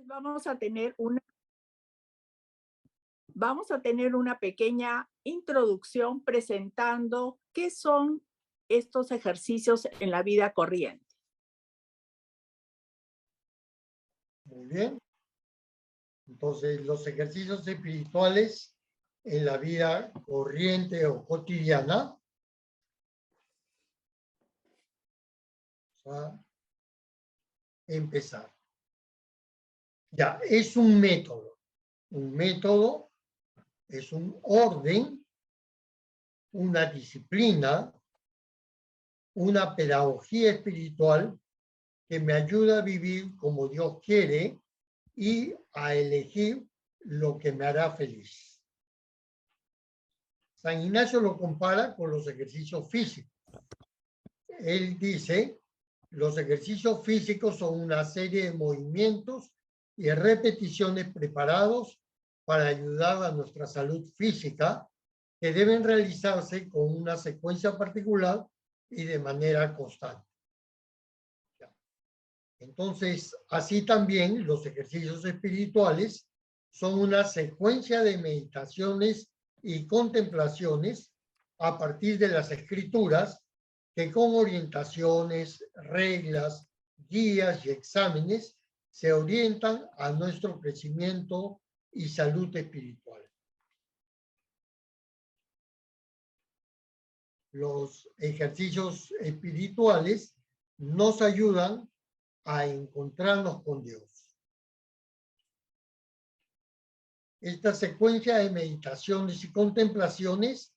vamos a tener una pequeña introducción presentando qué son estos ejercicios en la vida corriente. Muy bien. Entonces, los ejercicios espirituales en la vida corriente o cotidiana. Vamos a empezar. Ya, es un método. Un método es un orden, una disciplina, una pedagogía espiritual que me ayuda a vivir como Dios quiere y a elegir lo que me hará feliz. San Ignacio lo compara con los ejercicios físicos. Él dice, los ejercicios físicos son una serie de movimientos y repeticiones preparados para ayudar a nuestra salud física, que deben realizarse con una secuencia particular y de manera constante. Entonces, así también los ejercicios espirituales son una secuencia de meditaciones y contemplaciones a partir de las escrituras que con orientaciones, reglas, guías y exámenes se orientan a nuestro crecimiento y salud espiritual. Los ejercicios espirituales nos ayudan a encontrarnos con Dios. Esta secuencia de meditaciones y contemplaciones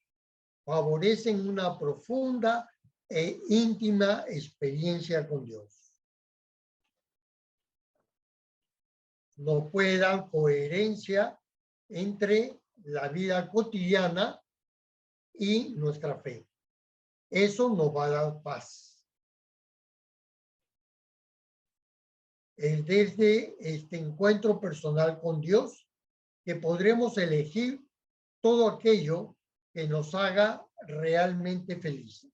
favorecen una profunda e íntima experiencia con Dios. Nos puede dar coherencia entre la vida cotidiana y nuestra fe. Eso nos va a dar paz. Es desde este encuentro personal con Dios que podremos elegir todo aquello que nos haga realmente felices.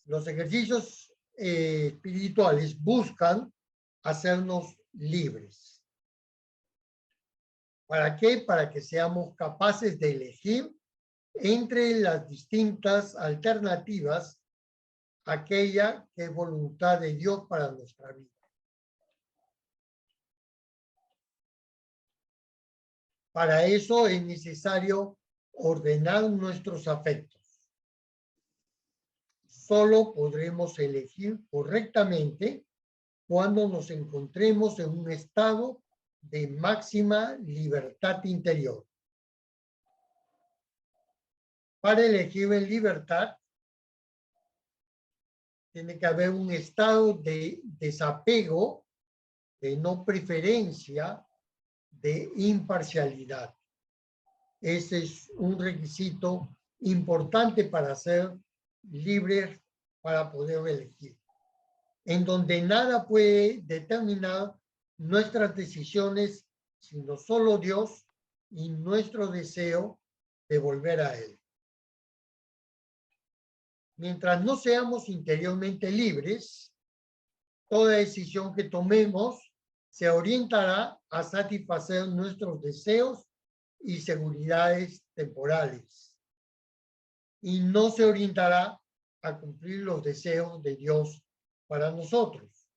Los ejercicios espirituales buscan hacernos libres. ¿Para qué? Para que seamos capaces de elegir entre las distintas alternativas aquella que es voluntad de Dios para nuestra vida. Para eso es necesario ordenar nuestros afectos. Solo podremos elegir correctamente cuando nos encontremos en un estado de máxima libertad interior. Para elegir en libertad, tiene que haber un estado de desapego, de no preferencia, de imparcialidad. Ese es un requisito importante para ser libres, para poder elegir. En donde nada puede determinar nuestras decisiones, sino solo Dios y nuestro deseo de volver a Él. Mientras no seamos interiormente libres, toda decisión que tomemos se orientará a satisfacer nuestros deseos y seguridades temporales y no se orientará a cumplir los deseos de Dios para nosotros.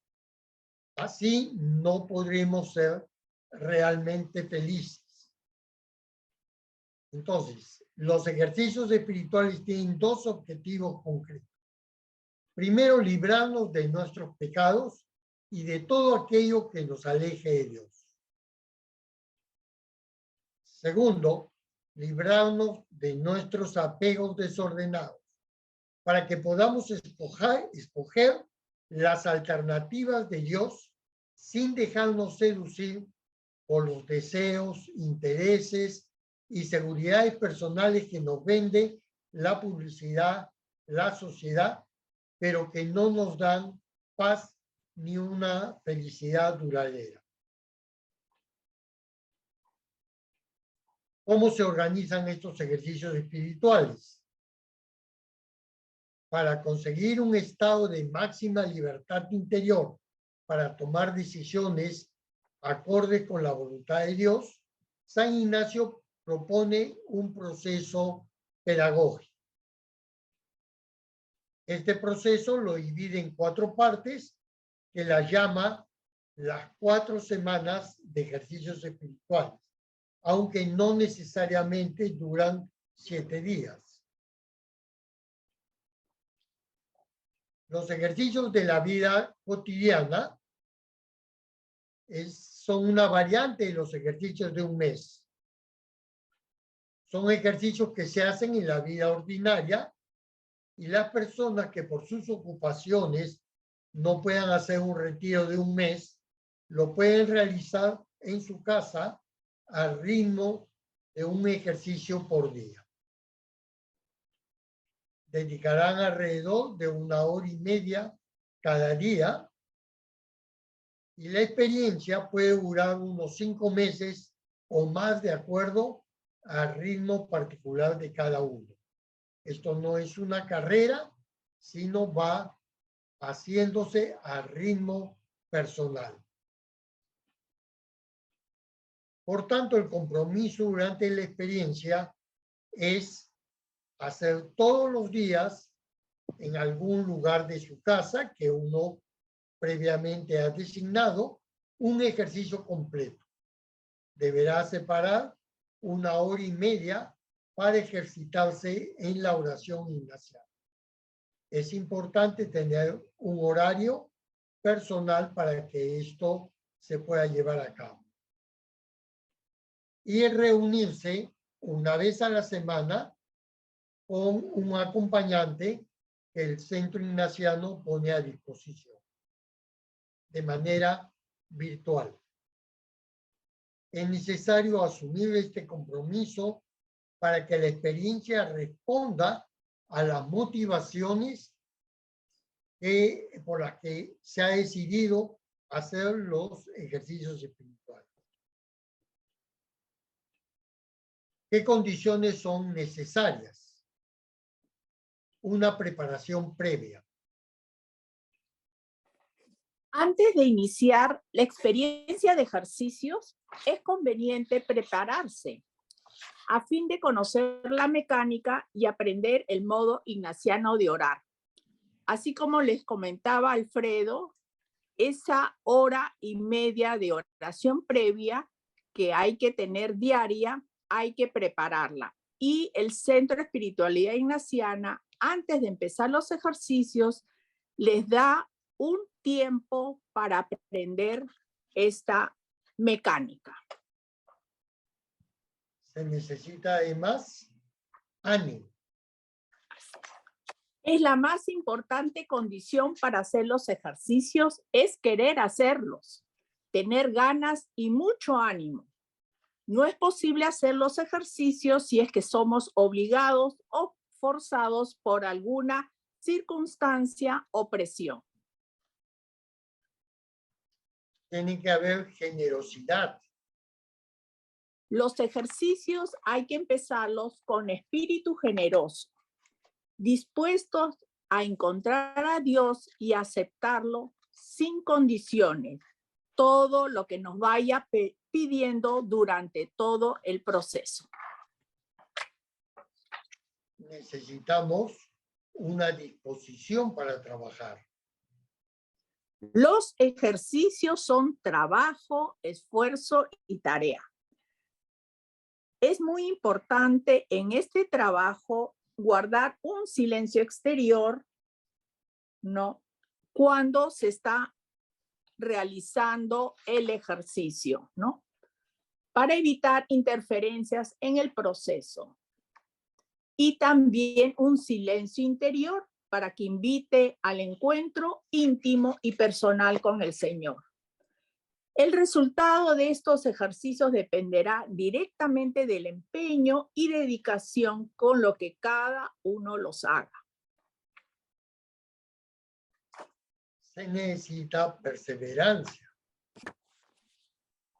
Así no podremos ser realmente felices. Entonces, los ejercicios espirituales tienen dos objetivos concretos. Primero, librarnos de nuestros pecados y de todo aquello que nos aleje de Dios. Segundo, librarnos de nuestros apegos desordenados para que podamos escoger las alternativas de Dios sin dejarnos seducir por los deseos, intereses y seguridades personales que nos vende la publicidad, la sociedad, pero que no nos dan paz ni una felicidad duradera. ¿Cómo se organizan estos ejercicios espirituales? para conseguir un estado de máxima libertad interior, para tomar decisiones acordes con la voluntad de Dios, San Ignacio propone un proceso pedagógico. Este proceso lo divide en 4 partes que las llama las 4 semanas de ejercicios espirituales, aunque no necesariamente duran 7 días. Los ejercicios de la vida cotidiana son una variante de los ejercicios de un mes. Son ejercicios que se hacen en la vida ordinaria y las personas que por sus ocupaciones no puedan hacer un retiro de un mes, lo pueden realizar en su casa al ritmo de un ejercicio por día. Dedicarán alrededor de 1 hora y media cada día y la experiencia puede durar unos 5 meses o más de acuerdo al ritmo particular de cada uno. Esto no es una carrera, sino va haciéndose al ritmo personal. Por tanto, el compromiso durante la experiencia es hacer todos los días en algún lugar de su casa que uno previamente ha designado un ejercicio completo. Deberá separar 1 hora y media para ejercitarse en la oración ignaciana. Es importante tener un horario personal para que esto se pueda llevar a cabo. Y reunirse 1 vez a la semana con un acompañante que el Centro Ignaciano pone a disposición de manera virtual. Es necesario asumir este compromiso para que la experiencia responda a las motivaciones por las que se ha decidido hacer los ejercicios espirituales. ¿Qué condiciones son necesarias? Una preparación previa. Antes de iniciar la experiencia de ejercicios, es conveniente prepararse a fin de conocer la mecánica y aprender el modo ignaciano de orar. Así como les comentaba Alfredo, esa 1 hora y media de oración previa que hay que tener diaria, hay que prepararla. Y el Centro de Espiritualidad Ignaciana, antes de empezar los ejercicios, les da un tiempo para aprender esta mecánica. Se necesita además ánimo. Es la más importante condición para hacer los ejercicios, es querer hacerlos, tener ganas y mucho ánimo. No es posible hacer los ejercicios si es que somos obligados o forzados por alguna circunstancia o presión. Tiene que haber generosidad. Los ejercicios hay que empezarlos con espíritu generoso, dispuestos a encontrar a Dios y aceptarlo sin condiciones, todo lo que nos vaya pidiendo durante todo el proceso. Necesitamos una disposición para trabajar. Los ejercicios son trabajo, esfuerzo y tarea. Es muy importante en este trabajo guardar un silencio exterior, ¿no? Cuando se está realizando el ejercicio, ¿no? Para evitar interferencias en el proceso. Y también un silencio interior para que invite al encuentro íntimo y personal con el Señor. El resultado de estos ejercicios dependerá directamente del empeño y dedicación con lo que cada uno los haga. Se necesita perseverancia.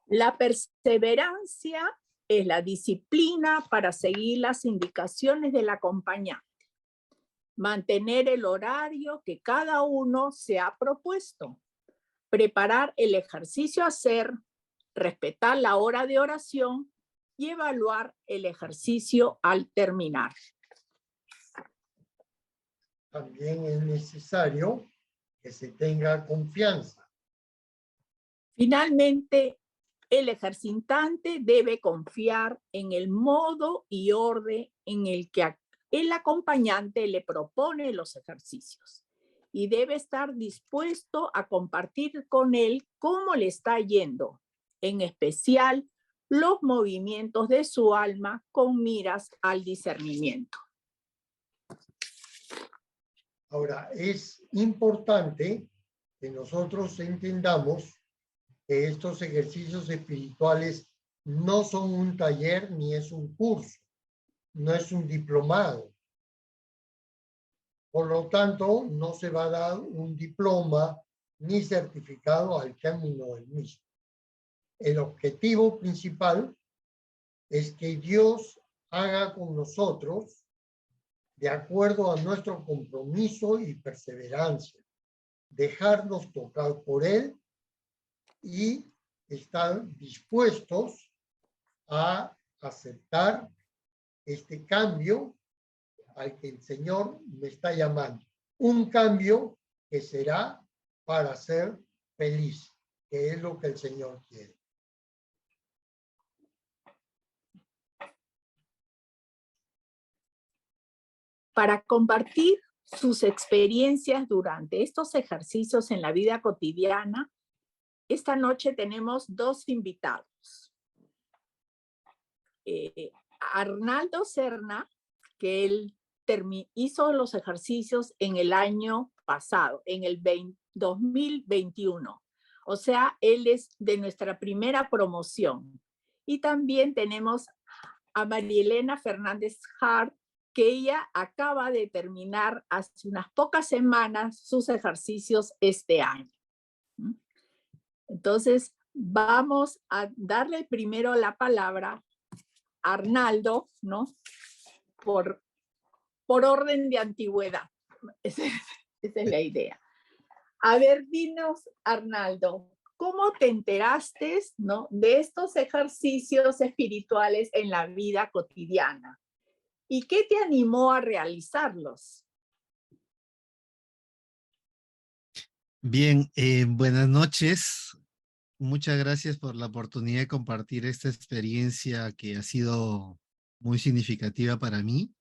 La perseverancia es la disciplina para seguir las indicaciones del acompañante. mantener el horario que cada uno se ha propuesto, preparar el ejercicio a hacer, respetar la hora de oración y evaluar el ejercicio al terminar. También es necesario que se tenga confianza. Finalmente, el ejercitante debe confiar en el modo y orden en el que el acompañante le propone los ejercicios y debe estar dispuesto a compartir con él cómo le está yendo, en especial los movimientos de su alma con miras al discernimiento. Ahora, es importante que nosotros entendamos que estos ejercicios espirituales no son un taller ni es un curso, no es un diplomado. Por lo tanto, no se va a dar un diploma ni certificado al término del mismo. El objetivo principal es que Dios haga con nosotros de acuerdo a nuestro compromiso y perseverancia, dejarnos tocar por Él y estar dispuestos a aceptar este cambio al que el Señor me está llamando. Un cambio que será para ser feliz, que es lo que el Señor quiere. Para compartir sus experiencias durante estos ejercicios en la vida cotidiana, esta noche tenemos dos invitados. Arnaldo Serna, que él hizo los ejercicios en el año pasado, en el 2021. O sea, él es de nuestra primera promoción. Y también tenemos a Marielena Fernández Hart, que ella acaba de terminar hace unas pocas semanas sus ejercicios este año. Entonces, vamos a darle primero la palabra a Arnaldo, ¿no? Por orden de antigüedad. Esa es la idea. A ver, dinos, Arnaldo, ¿cómo te enteraste, ¿no?, de estos ejercicios espirituales en la vida cotidiana? ¿Y qué te animó a realizarlos? Bien, buenas noches. Muchas gracias por la oportunidad de compartir esta experiencia que ha sido muy significativa para mí.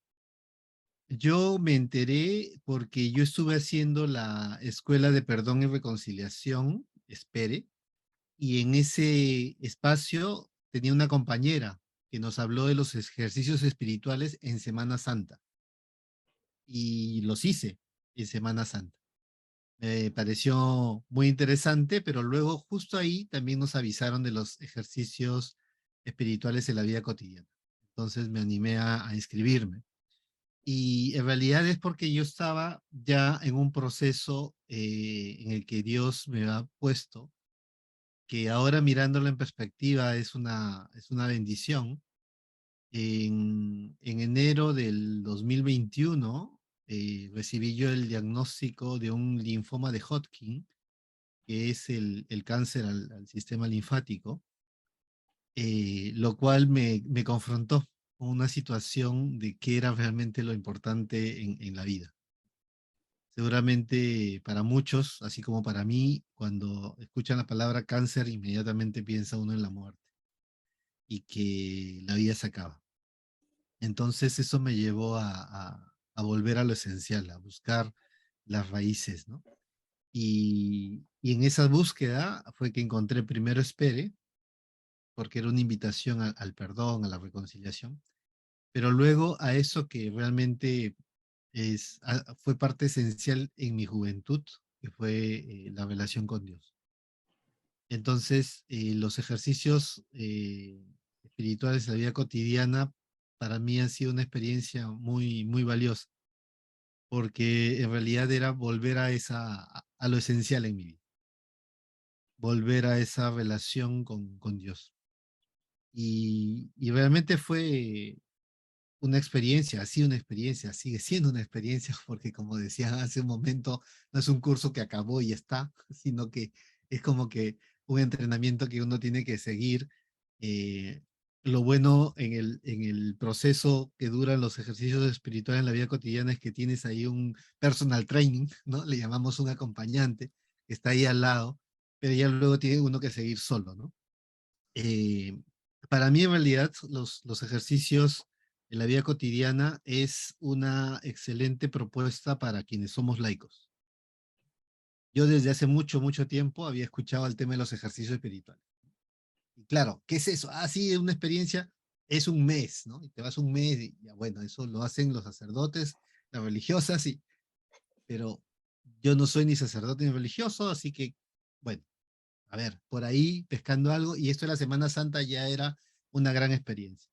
Yo me enteré porque yo estuve haciendo la Escuela de Perdón y Reconciliación, ESPERE, y en ese espacio tenía una compañera que nos habló de los ejercicios espirituales en Semana Santa. Y los hice en Semana Santa. Me pareció muy interesante, pero luego justo ahí también nos avisaron de los ejercicios espirituales en la vida cotidiana. Entonces me animé a inscribirme. Y en realidad es porque yo estaba ya en un proceso en el que Dios me ha puesto, que ahora mirándolo en perspectiva es una bendición. En enero del 2021 recibí yo el diagnóstico de un linfoma de Hodgkin, que es el cáncer al sistema linfático, lo cual me confrontó con una situación de qué era realmente lo importante en la vida. Seguramente para muchos, así como para mí, cuando escuchan la palabra cáncer, inmediatamente piensa uno en la muerte y que la vida se acaba. Entonces eso me llevó a volver a lo esencial, a buscar las raíces, ¿no? Y en esa búsqueda fue que encontré primero Espere, porque era una invitación al perdón, a la reconciliación, pero luego a eso que realmente fue parte esencial en mi juventud, que fue la relación con Dios. Entonces, los ejercicios espirituales de la vida cotidiana para mí han sido una experiencia muy, muy valiosa, porque en realidad era volver a lo esencial en mi vida, volver a esa relación con Dios. Y realmente fue una experiencia, ha sido una experiencia, sigue siendo una experiencia, porque como decía hace un momento, no es un curso que acabó y está, sino que es como que un entrenamiento que uno tiene que seguir. eh, lo bueno en el proceso que duran los ejercicios espirituales en la vida cotidiana es que tienes ahí un personal training, ¿no? Le llamamos un acompañante que está ahí al lado, pero ya luego tiene uno que seguir solo, ¿no? Eh, para mí, en realidad, los ejercicios en la vida cotidiana es una excelente propuesta para quienes somos laicos. Yo desde hace mucho, mucho tiempo había escuchado el tema de los ejercicios espirituales. Y claro, ¿qué es eso? Ah, sí, es una experiencia, es un mes, ¿no? Y te vas un mes y ya, bueno, eso lo hacen los sacerdotes, las religiosas, y, pero yo no soy ni sacerdote ni religioso, así que, bueno, a ver, por ahí pescando algo, y esto de la Semana Santa ya era una gran experiencia.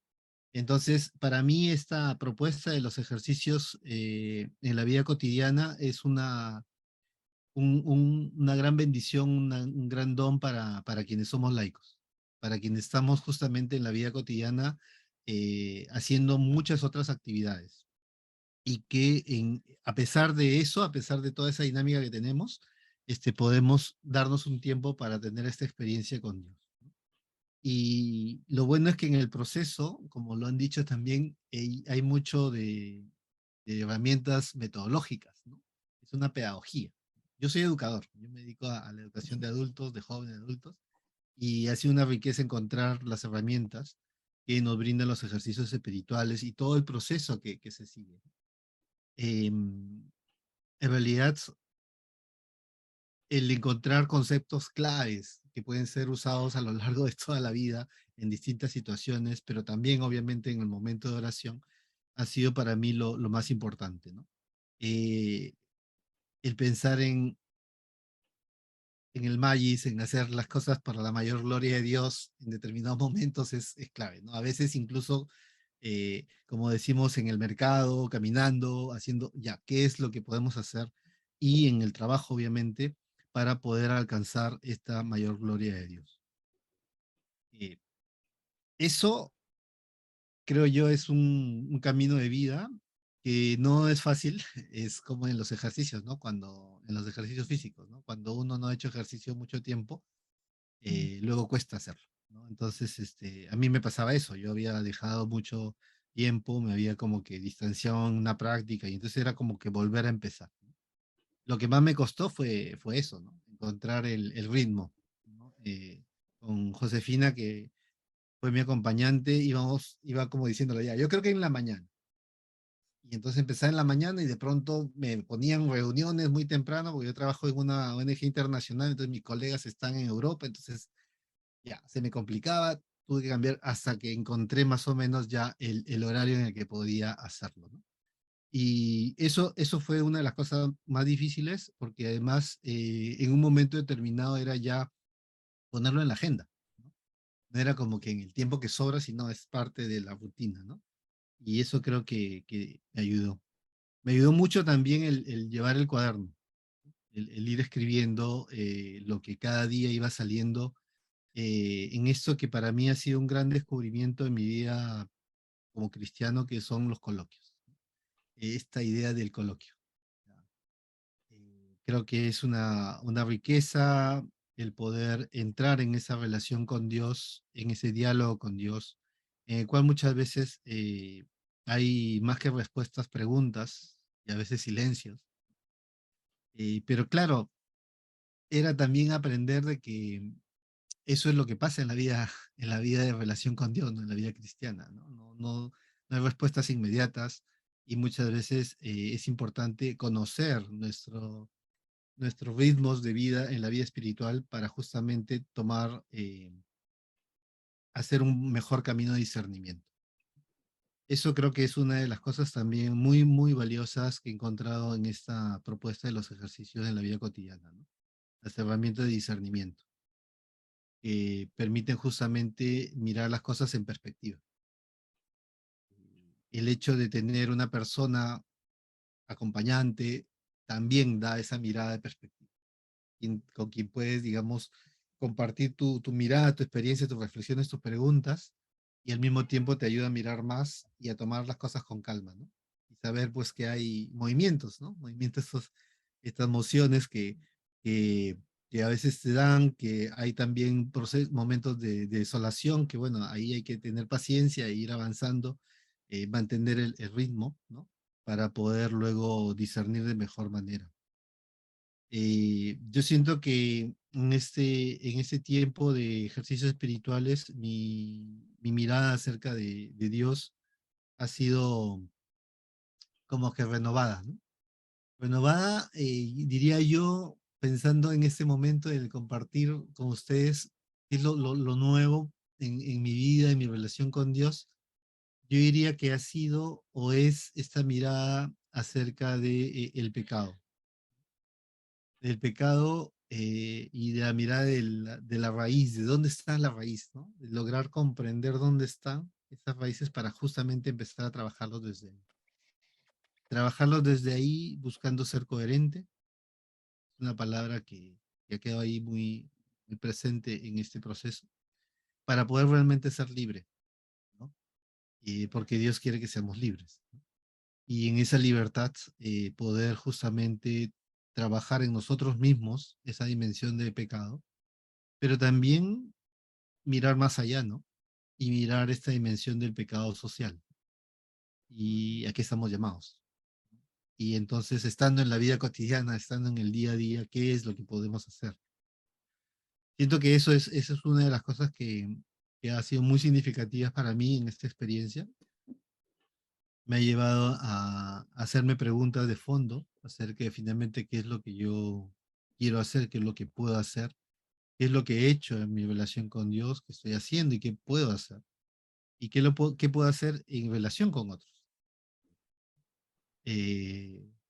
Entonces, para mí esta propuesta de los ejercicios en la vida cotidiana es una gran bendición, un gran don para quienes somos laicos, para quienes estamos justamente en la vida cotidiana haciendo muchas otras actividades. Y que a pesar de eso, a pesar de toda esa dinámica que tenemos, podemos darnos un tiempo para tener esta experiencia con Dios. Y lo bueno es que en el proceso, como lo han dicho también, hay mucho de herramientas metodológicas, ¿no? Es una pedagogía. Yo soy educador, yo me dedico a la educación de adultos, de jóvenes adultos, y ha sido una riqueza encontrar las herramientas que nos brindan los ejercicios espirituales y todo el proceso que se sigue. En realidad, el encontrar conceptos claves que pueden ser usados a lo largo de toda la vida en distintas situaciones, pero también obviamente en el momento de oración, ha sido para mí lo más importante, ¿no? Eh, el pensar en el Magis, en hacer las cosas para la mayor gloria de Dios en determinados momentos es clave, ¿no? A veces incluso, como decimos, en el mercado, caminando, haciendo, ya, ¿qué es lo que podemos hacer? Y en el trabajo, obviamente, para poder alcanzar esta mayor gloria de Dios. Eh, eso, creo yo, es un camino de vida que no es fácil, es como en los ejercicios, ¿no? En los ejercicios físicos, ¿no? Cuando uno no ha hecho ejercicio mucho tiempo, luego cuesta hacerlo, ¿no? Entonces, a mí me pasaba eso, yo había dejado mucho tiempo, me había como que distanciado en una práctica y entonces era como que volver a empezar, ¿no? Lo que más me costó fue eso, ¿no? Encontrar el ritmo, ¿no? Con Josefina, que fue mi acompañante, iba como diciéndole ya, yo creo que en la mañana. Y entonces empezaba en la mañana y de pronto me ponían reuniones muy temprano, porque yo trabajo en una ONG internacional, entonces mis colegas están en Europa, entonces ya, se me complicaba, tuve que cambiar hasta que encontré más o menos ya el horario en el que podía hacerlo, ¿no? Y eso fue una de las cosas más difíciles, porque además en un momento determinado era ya ponerlo en la agenda, ¿no? No era como que en el tiempo que sobra, sino es parte de la rutina, ¿no? Y eso creo que me ayudó. Me ayudó mucho también el llevar el cuaderno, el ir escribiendo lo que cada día iba saliendo en esto que para mí ha sido un gran descubrimiento en mi vida como cristiano, que son los coloquios. Esta idea del coloquio. Creo que es una riqueza el poder entrar en esa relación con Dios, en ese diálogo con Dios, en el cual muchas veces hay más que respuestas, preguntas y a veces silencios. Pero claro, era también aprender de que eso es lo que pasa en la vida de relación con Dios, ¿no? En la vida cristiana, ¿no? No hay respuestas inmediatas y muchas veces es importante conocer nuestros ritmos de vida en la vida espiritual para justamente hacer un mejor camino de discernimiento. Eso creo que es una de las cosas también muy, muy valiosas que he encontrado en esta propuesta de los ejercicios en la vida cotidiana, ¿no? Las herramientas de discernimiento que permiten justamente mirar las cosas en perspectiva. El hecho de tener una persona acompañante también da esa mirada de perspectiva, con quien puedes, digamos, compartir tu mirada, tu experiencia, tus reflexiones, tus preguntas, y al mismo tiempo te ayuda a mirar más y a tomar las cosas con calma, ¿no? Y saber pues que hay movimientos, ¿no? Movimientos, estas emociones que, que a veces te dan, que hay también momentos de desolación, que bueno, ahí hay que tener paciencia e ir avanzando, mantener el ritmo, ¿no? Para poder luego discernir de mejor manera. Yo siento que en este tiempo de ejercicios espirituales, mi mirada acerca de Dios ha sido como que renovada, ¿no? Renovada, diría yo, pensando en este momento de compartir con ustedes qué es lo nuevo en mi vida, en mi relación con Dios. Yo diría que ha sido o es esta mirada acerca de, el pecado. Del pecado, y de la mirada de la raíz, de dónde está la raíz, ¿no? De lograr comprender dónde están esas raíces para justamente empezar a trabajarlos desde ahí. Trabajarlos desde ahí buscando ser coherente, es una palabra que ha quedado ahí muy presente en este proceso, para poder realmente ser libre, ¿no? Porque Dios quiere que seamos libres, ¿no? Y en esa libertad, poder justamente trabajar en nosotros mismos esa dimensión de pecado, pero también mirar más allá, ¿no? Y mirar esta dimensión del pecado social. ¿Y a qué estamos llamados? Y entonces, estando en la vida cotidiana, estando en el día a día, ¿qué es lo que podemos hacer? Siento que eso es una de las cosas que ha sido muy significativas para mí en esta experiencia. Me ha llevado a hacerme preguntas de fondo acerca de finalmente qué es lo que yo quiero hacer, qué es lo que puedo hacer, qué es lo que he hecho en mi relación con Dios, qué estoy haciendo y qué puedo hacer, y qué puedo hacer en relación con otros.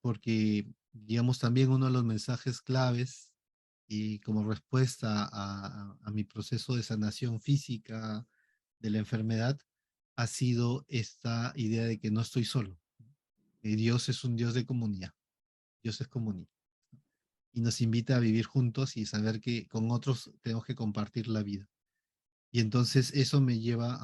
Porque, digamos, también uno de los mensajes claves y como respuesta a mi proceso de sanación física de la enfermedad ha sido esta idea de que no estoy solo. Dios es un Dios de comunidad. Dios es comunidad. Y nos invita a vivir juntos y saber que con otros tenemos que compartir la vida. Y entonces eso me lleva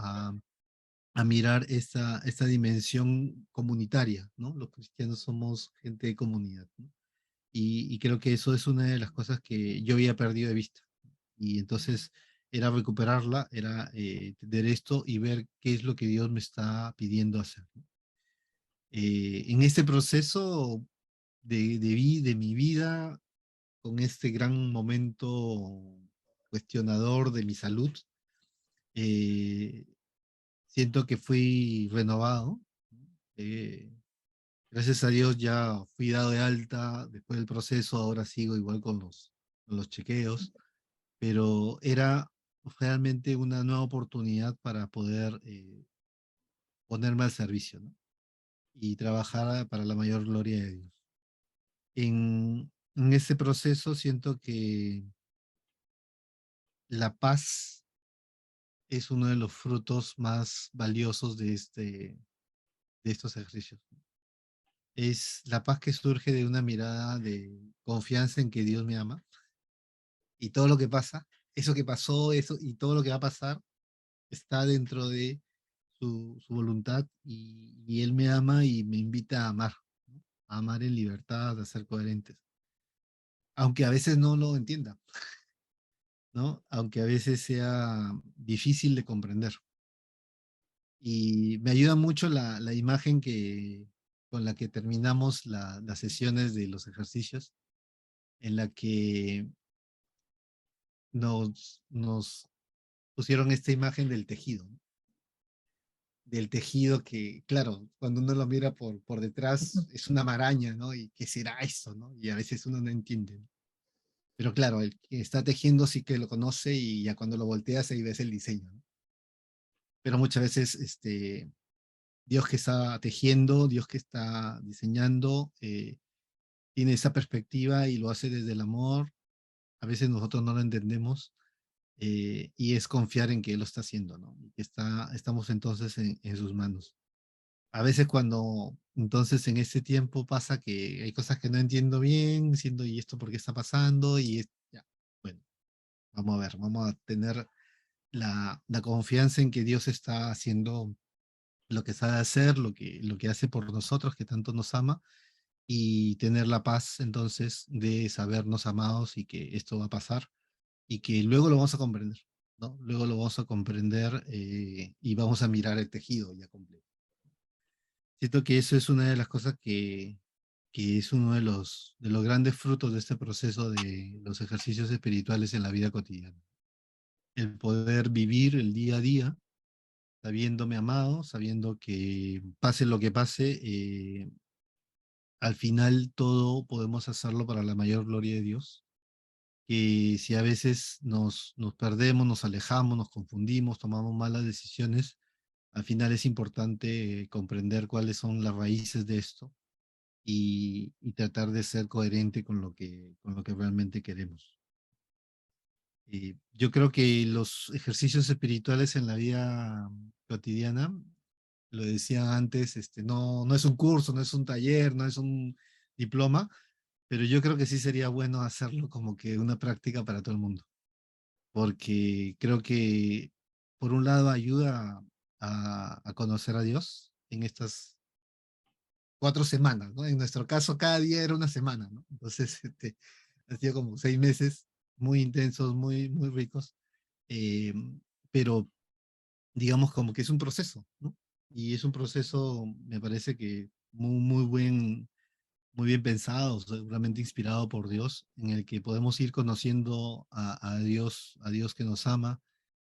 a mirar esta dimensión comunitaria, ¿no? Los cristianos somos gente de comunidad, ¿no? Y creo que eso es una de las cosas que yo había perdido de vista. Y entonces era recuperarla, era, entender esto y ver qué es lo que Dios me está pidiendo hacer, ¿no? En este proceso de mi vida, con este gran momento cuestionador de mi salud, eh, siento que fui renovado. eh, Gracias a Dios ya fui dado de alta después del proceso, ahora sigo igual con los chequeos, pero era realmente una nueva oportunidad para poder, ponerme al servicio, ¿no? Y trabajar para la mayor gloria de Dios. En ese proceso siento que la paz es uno de los frutos más valiosos de estos ejercicios. Es la paz que surge de una mirada de confianza en que Dios me ama y todo lo que pasa, eso que pasó, eso y todo lo que va a pasar está dentro de su voluntad y Él me ama y me invita a amar, ¿no? A amar en libertad, a ser coherentes. Aunque a veces no lo entienda, ¿no? Aunque a veces sea difícil de comprender. Y me ayuda mucho la imagen con la que terminamos las sesiones de los ejercicios, en la que nos pusieron esta imagen del tejido, ¿no? Del tejido que, claro, cuando uno lo mira por detrás es una maraña, ¿no? ¿Y qué será eso, no? Y a veces uno no entiende, ¿no? Pero claro, el que está tejiendo sí que lo conoce y ya cuando lo volteas ahí ves el diseño, ¿no? Pero muchas veces, Dios que está tejiendo, Dios que está diseñando, tiene esa perspectiva y lo hace desde el amor. A veces nosotros no lo entendemos, y es confiar en que Él lo está haciendo, ¿no? Y que estamos entonces en sus manos. A veces cuando entonces en ese tiempo pasa que hay cosas que no entiendo bien, siendo, ¿y esto por qué está pasando? Ya, bueno, vamos a ver, vamos a tener la confianza en que Dios está haciendo lo que sabe hacer, lo que hace por nosotros, que tanto nos ama, y tener la paz entonces de sabernos amados y que esto va a pasar y que luego lo vamos a comprender, ¿no? Luego lo vamos a comprender y vamos a mirar el tejido ya completo. Siento que eso es una de las cosas que es uno de los grandes frutos de este proceso de los ejercicios espirituales en la vida cotidiana. El poder vivir el día a día sabiéndome amado, sabiendo que pase lo que pase, al final todo podemos hacerlo para la mayor gloria de Dios. Que si a veces nos perdemos, nos alejamos, nos confundimos, tomamos malas decisiones, al final es importante comprender cuáles son las raíces de esto y tratar de ser coherente con lo que realmente queremos. Yo creo que los ejercicios espirituales en la vida cotidiana, lo decía antes, no es un curso, no es un taller, no es un diploma, pero yo creo que sí sería bueno hacerlo como que una práctica para todo el mundo, porque creo que por un lado ayuda a conocer a Dios en estas 4 semanas, ¿no? En nuestro caso, cada día era una semana, ¿no? Entonces, han sido como 6 meses muy intensos, muy ricos, eh, pero digamos como que es un proceso, ¿no? Y es un proceso, me parece que muy bien pensado, seguramente inspirado por Dios, en el que podemos ir conociendo a Dios que nos ama,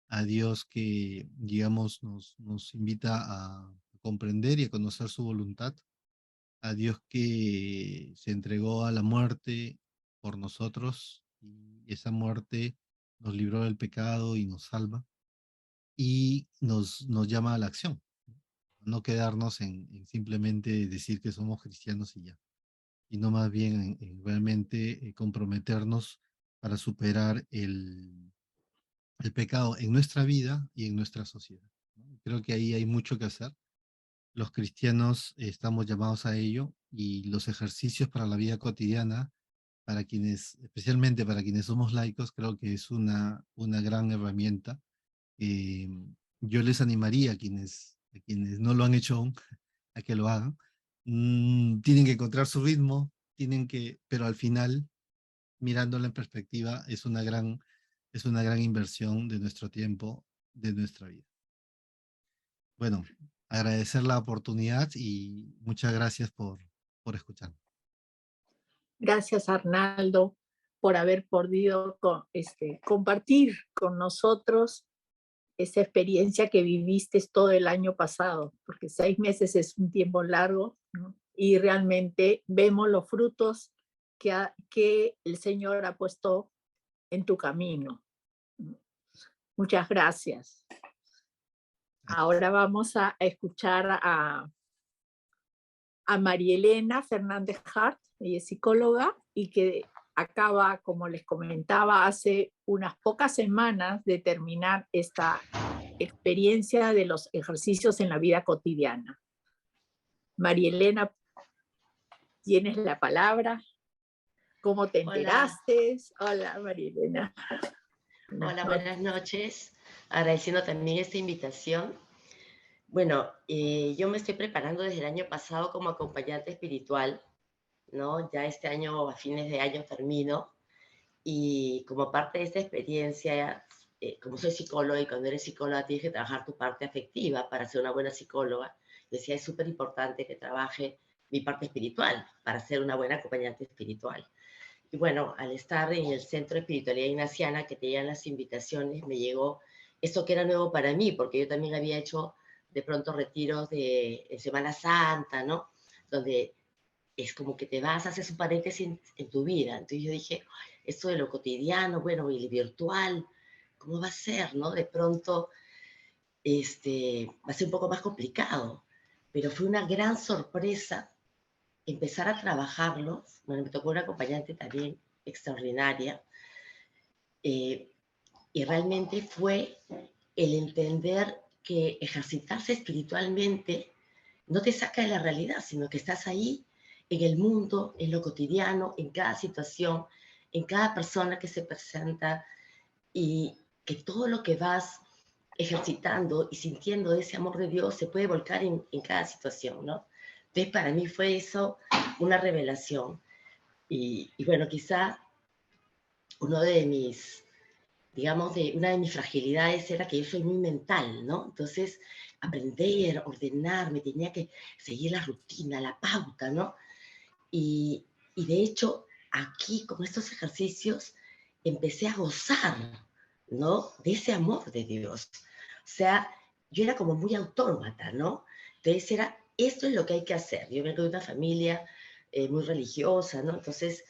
a Dios que, digamos, nos invita a comprender y a conocer su voluntad, a Dios que se entregó a la muerte por nosotros y esa muerte nos libró del pecado y nos salva y nos llama a la acción, no quedarnos en simplemente decir que somos cristianos y ya, sino más bien en realmente comprometernos para superar el pecado en nuestra vida y en nuestra sociedad, ¿no? Creo que ahí hay mucho que hacer. Los cristianos estamos llamados a ello y los ejercicios para la vida cotidiana, para quienes, especialmente para quienes somos laicos, creo que es una gran herramienta. Eh, yo les animaría a quienes no lo han hecho aún, a que lo hagan. Tienen que encontrar su ritmo, pero al final, mirándolo en perspectiva, es una gran inversión de nuestro tiempo, de nuestra vida. Bueno, agradecer la oportunidad y muchas gracias por escuchar. Gracias, Arnaldo, por haber podido compartir con nosotros esa experiencia que viviste todo el año pasado, porque 6 meses es un tiempo largo, ¿no? Y realmente vemos los frutos que el Señor ha puesto en tu camino. Muchas gracias. Ahora vamos a escuchar a María Elena Fernández Hart, ella es psicóloga y que acaba, como les comentaba, hace unas pocas semanas de terminar esta experiencia de los ejercicios en la vida cotidiana. María Elena, tienes la palabra. ¿Cómo te enteraste? Hola, María Elena. Hola, buenas noches. Agradeciendo también esta invitación. Bueno, yo me estoy preparando desde el año pasado como acompañante espiritual, ¿no? Ya este año, a fines de año, termino. Y como parte de esta experiencia, como soy psicóloga y cuando eres psicóloga tienes que trabajar tu parte afectiva para ser una buena psicóloga, decía, es súper importante que trabaje mi parte espiritual para ser una buena acompañante espiritual. Y bueno, al estar en el Centro de Espiritualidad Ignaciana, que tenían las invitaciones, me llegó esto que era nuevo para mí, porque yo también había hecho de pronto retiros de Semana Santa, ¿no? Donde es como que te vas, haces un paréntesis en tu vida. Entonces yo dije, esto de lo cotidiano, bueno, y lo virtual, ¿cómo va a ser, no? De pronto, va a ser un poco más complicado. Pero fue una gran sorpresa empezar a trabajarlos. Bueno, me tocó una acompañante también extraordinaria. Y realmente fue el entender que ejercitarse espiritualmente no te saca de la realidad, sino que estás ahí en el mundo, en lo cotidiano, en cada situación, en cada persona que se presenta y que todo lo que vas ejercitando y sintiendo ese amor de Dios se puede volcar en cada situación, ¿no? Entonces, para mí fue eso una revelación. Y bueno, quizá uno de mis, digamos, una de mis fragilidades era que yo soy muy mental, ¿no? Entonces, aprender, ordenar, me tenía que seguir la rutina, la pauta, ¿no? Y de hecho, aquí, con estos ejercicios, empecé a gozar, ¿no? De ese amor de Dios. O sea, yo era como muy autómata, ¿no? Entonces era, esto es lo que hay que hacer. Yo vengo de una familia muy religiosa, ¿no? Entonces,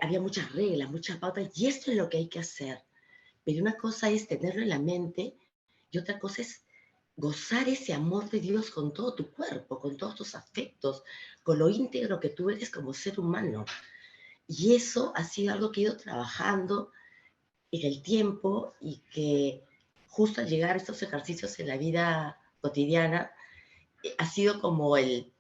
había muchas reglas, muchas pautas, y esto es lo que hay que hacer. Pero una cosa es tenerlo en la mente y otra cosa es gozar ese amor de Dios con todo tu cuerpo, con todos tus afectos, con lo íntegro que tú eres como ser humano. Y eso ha sido algo que he ido trabajando en el tiempo y que justo al llegar a estos ejercicios en la vida cotidiana, ha sido como el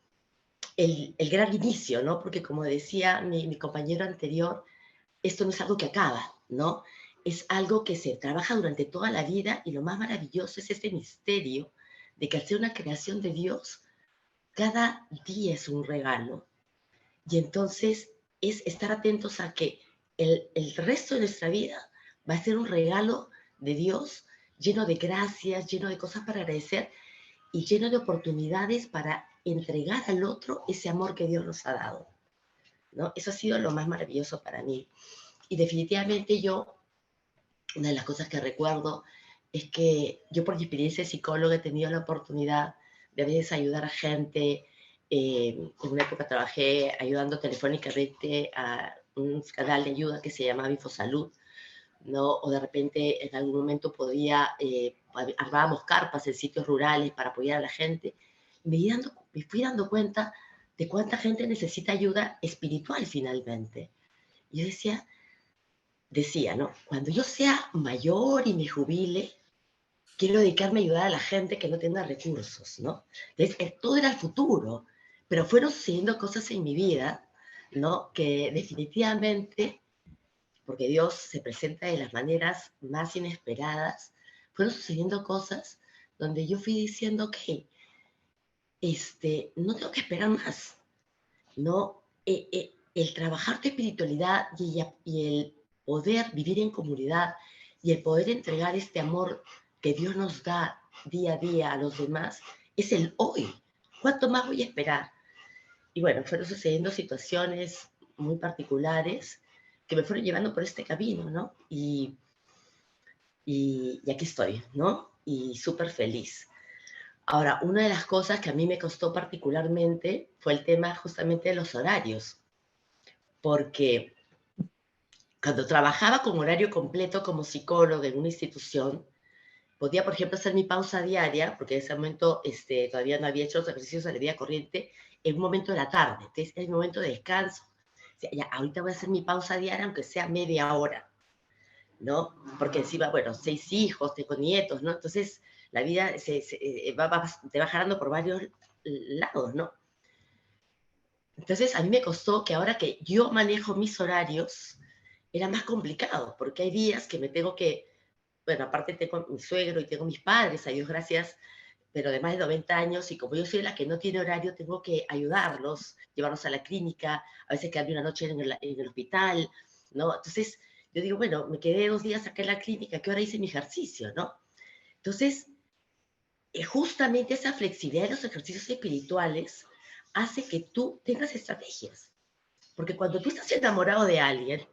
gran inicio, ¿no? Porque como decía mi compañero anterior, esto no es algo que acaba, ¿no? Es algo que se trabaja durante toda la vida y lo más maravilloso es este misterio de que al ser una creación de Dios, cada día es un regalo. Y entonces es estar atentos a que el resto de nuestra vida va a ser un regalo de Dios lleno de gracias, lleno de cosas para agradecer y lleno de oportunidades para entregar al otro ese amor que Dios nos ha dado, ¿no? Eso ha sido lo más maravilloso para mí. Y definitivamente yo, una de las cosas que recuerdo es que yo por mi experiencia de psicóloga he tenido la oportunidad de a veces ayudar a gente. En una época trabajé ayudando telefónicamente a un canal de ayuda que se llamaba Infosalud, ¿no? O de repente en algún momento armábamos carpas en sitios rurales para apoyar a la gente. Me fui dando cuenta de cuánta gente necesita ayuda espiritual finalmente. Yo decía, ¿no? Cuando yo sea mayor y me jubile, quiero dedicarme a ayudar a la gente que no tenga recursos, ¿no? Entonces, todo era el futuro, pero fueron sucediendo cosas en mi vida, ¿no? Que definitivamente, porque Dios se presenta de las maneras más inesperadas, fueron sucediendo cosas donde yo fui diciendo que no tengo que esperar más, ¿no? El trabajar tu espiritualidad y el poder vivir en comunidad y el poder entregar este amor que Dios nos da día a día a los demás, es el hoy. ¿Cuánto más voy a esperar? Y bueno, fueron sucediendo situaciones muy particulares que me fueron llevando por este camino, ¿no? Y aquí estoy, ¿no? Y súper feliz. Ahora, una de las cosas que a mí me costó particularmente fue el tema justamente de los horarios, porque cuando trabajaba con horario completo como psicóloga en una institución, podía, por ejemplo, hacer mi pausa diaria, porque en ese momento todavía no había hecho los ejercicios de la vida corriente, en un momento de la tarde. Entonces, es mi momento de descanso. O sea, ya, ahorita voy a hacer mi pausa diaria, aunque sea media hora, ¿no? Porque encima, bueno, 6 hijos, tengo nietos, ¿no? Entonces, la vida te va jalando por varios lados, ¿no? Entonces, a mí me costó que ahora que yo manejo mis horarios, era más complicado, porque hay días que me tengo que, bueno, aparte tengo mi suegro y tengo mis padres, a Dios gracias, pero de más de 90 años, y como yo soy la que no tiene horario, tengo que ayudarlos, llevarlos a la clínica, a veces quedarme una noche en el hospital, ¿no? Entonces, yo digo, bueno, me quedé 2 días acá en la clínica, ¿qué hora hice mi ejercicio, no? Entonces, justamente esa flexibilidad de los ejercicios espirituales hace que tú tengas estrategias. Porque cuando tú estás enamorado de alguien,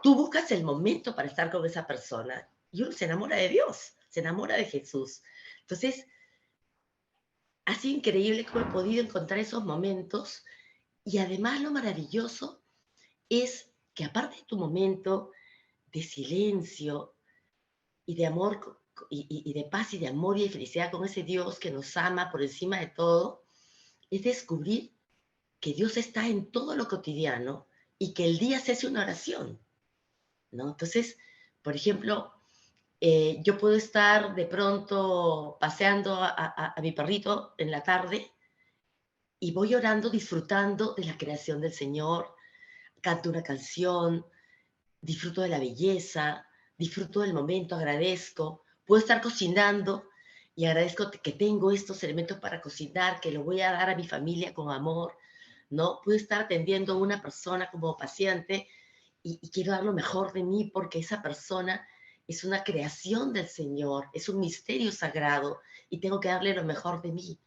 tú buscas el momento para estar con esa persona y uno se enamora de Dios, se enamora de Jesús. Entonces, ha sido increíble cómo he podido encontrar esos momentos y además lo maravilloso es que aparte de tu momento de silencio y de amor y de paz y de amor y de felicidad con ese Dios que nos ama por encima de todo, es descubrir que Dios está en todo lo cotidiano y que el día se hace una oración, ¿no? Entonces, por ejemplo, yo puedo estar de pronto paseando a mi perrito en la tarde y voy orando, disfrutando de la creación del Señor, canto una canción, disfruto de la belleza, disfruto del momento, agradezco, Puedo estar cocinando y agradezco que tengo estos elementos para cocinar, que lo voy a dar a mi familia con amor, ¿no? Puedo estar atendiendo a una persona como paciente y quiero dar lo mejor de mí porque esa persona es una creación del Señor, es un misterio sagrado y tengo que darle lo mejor de mí.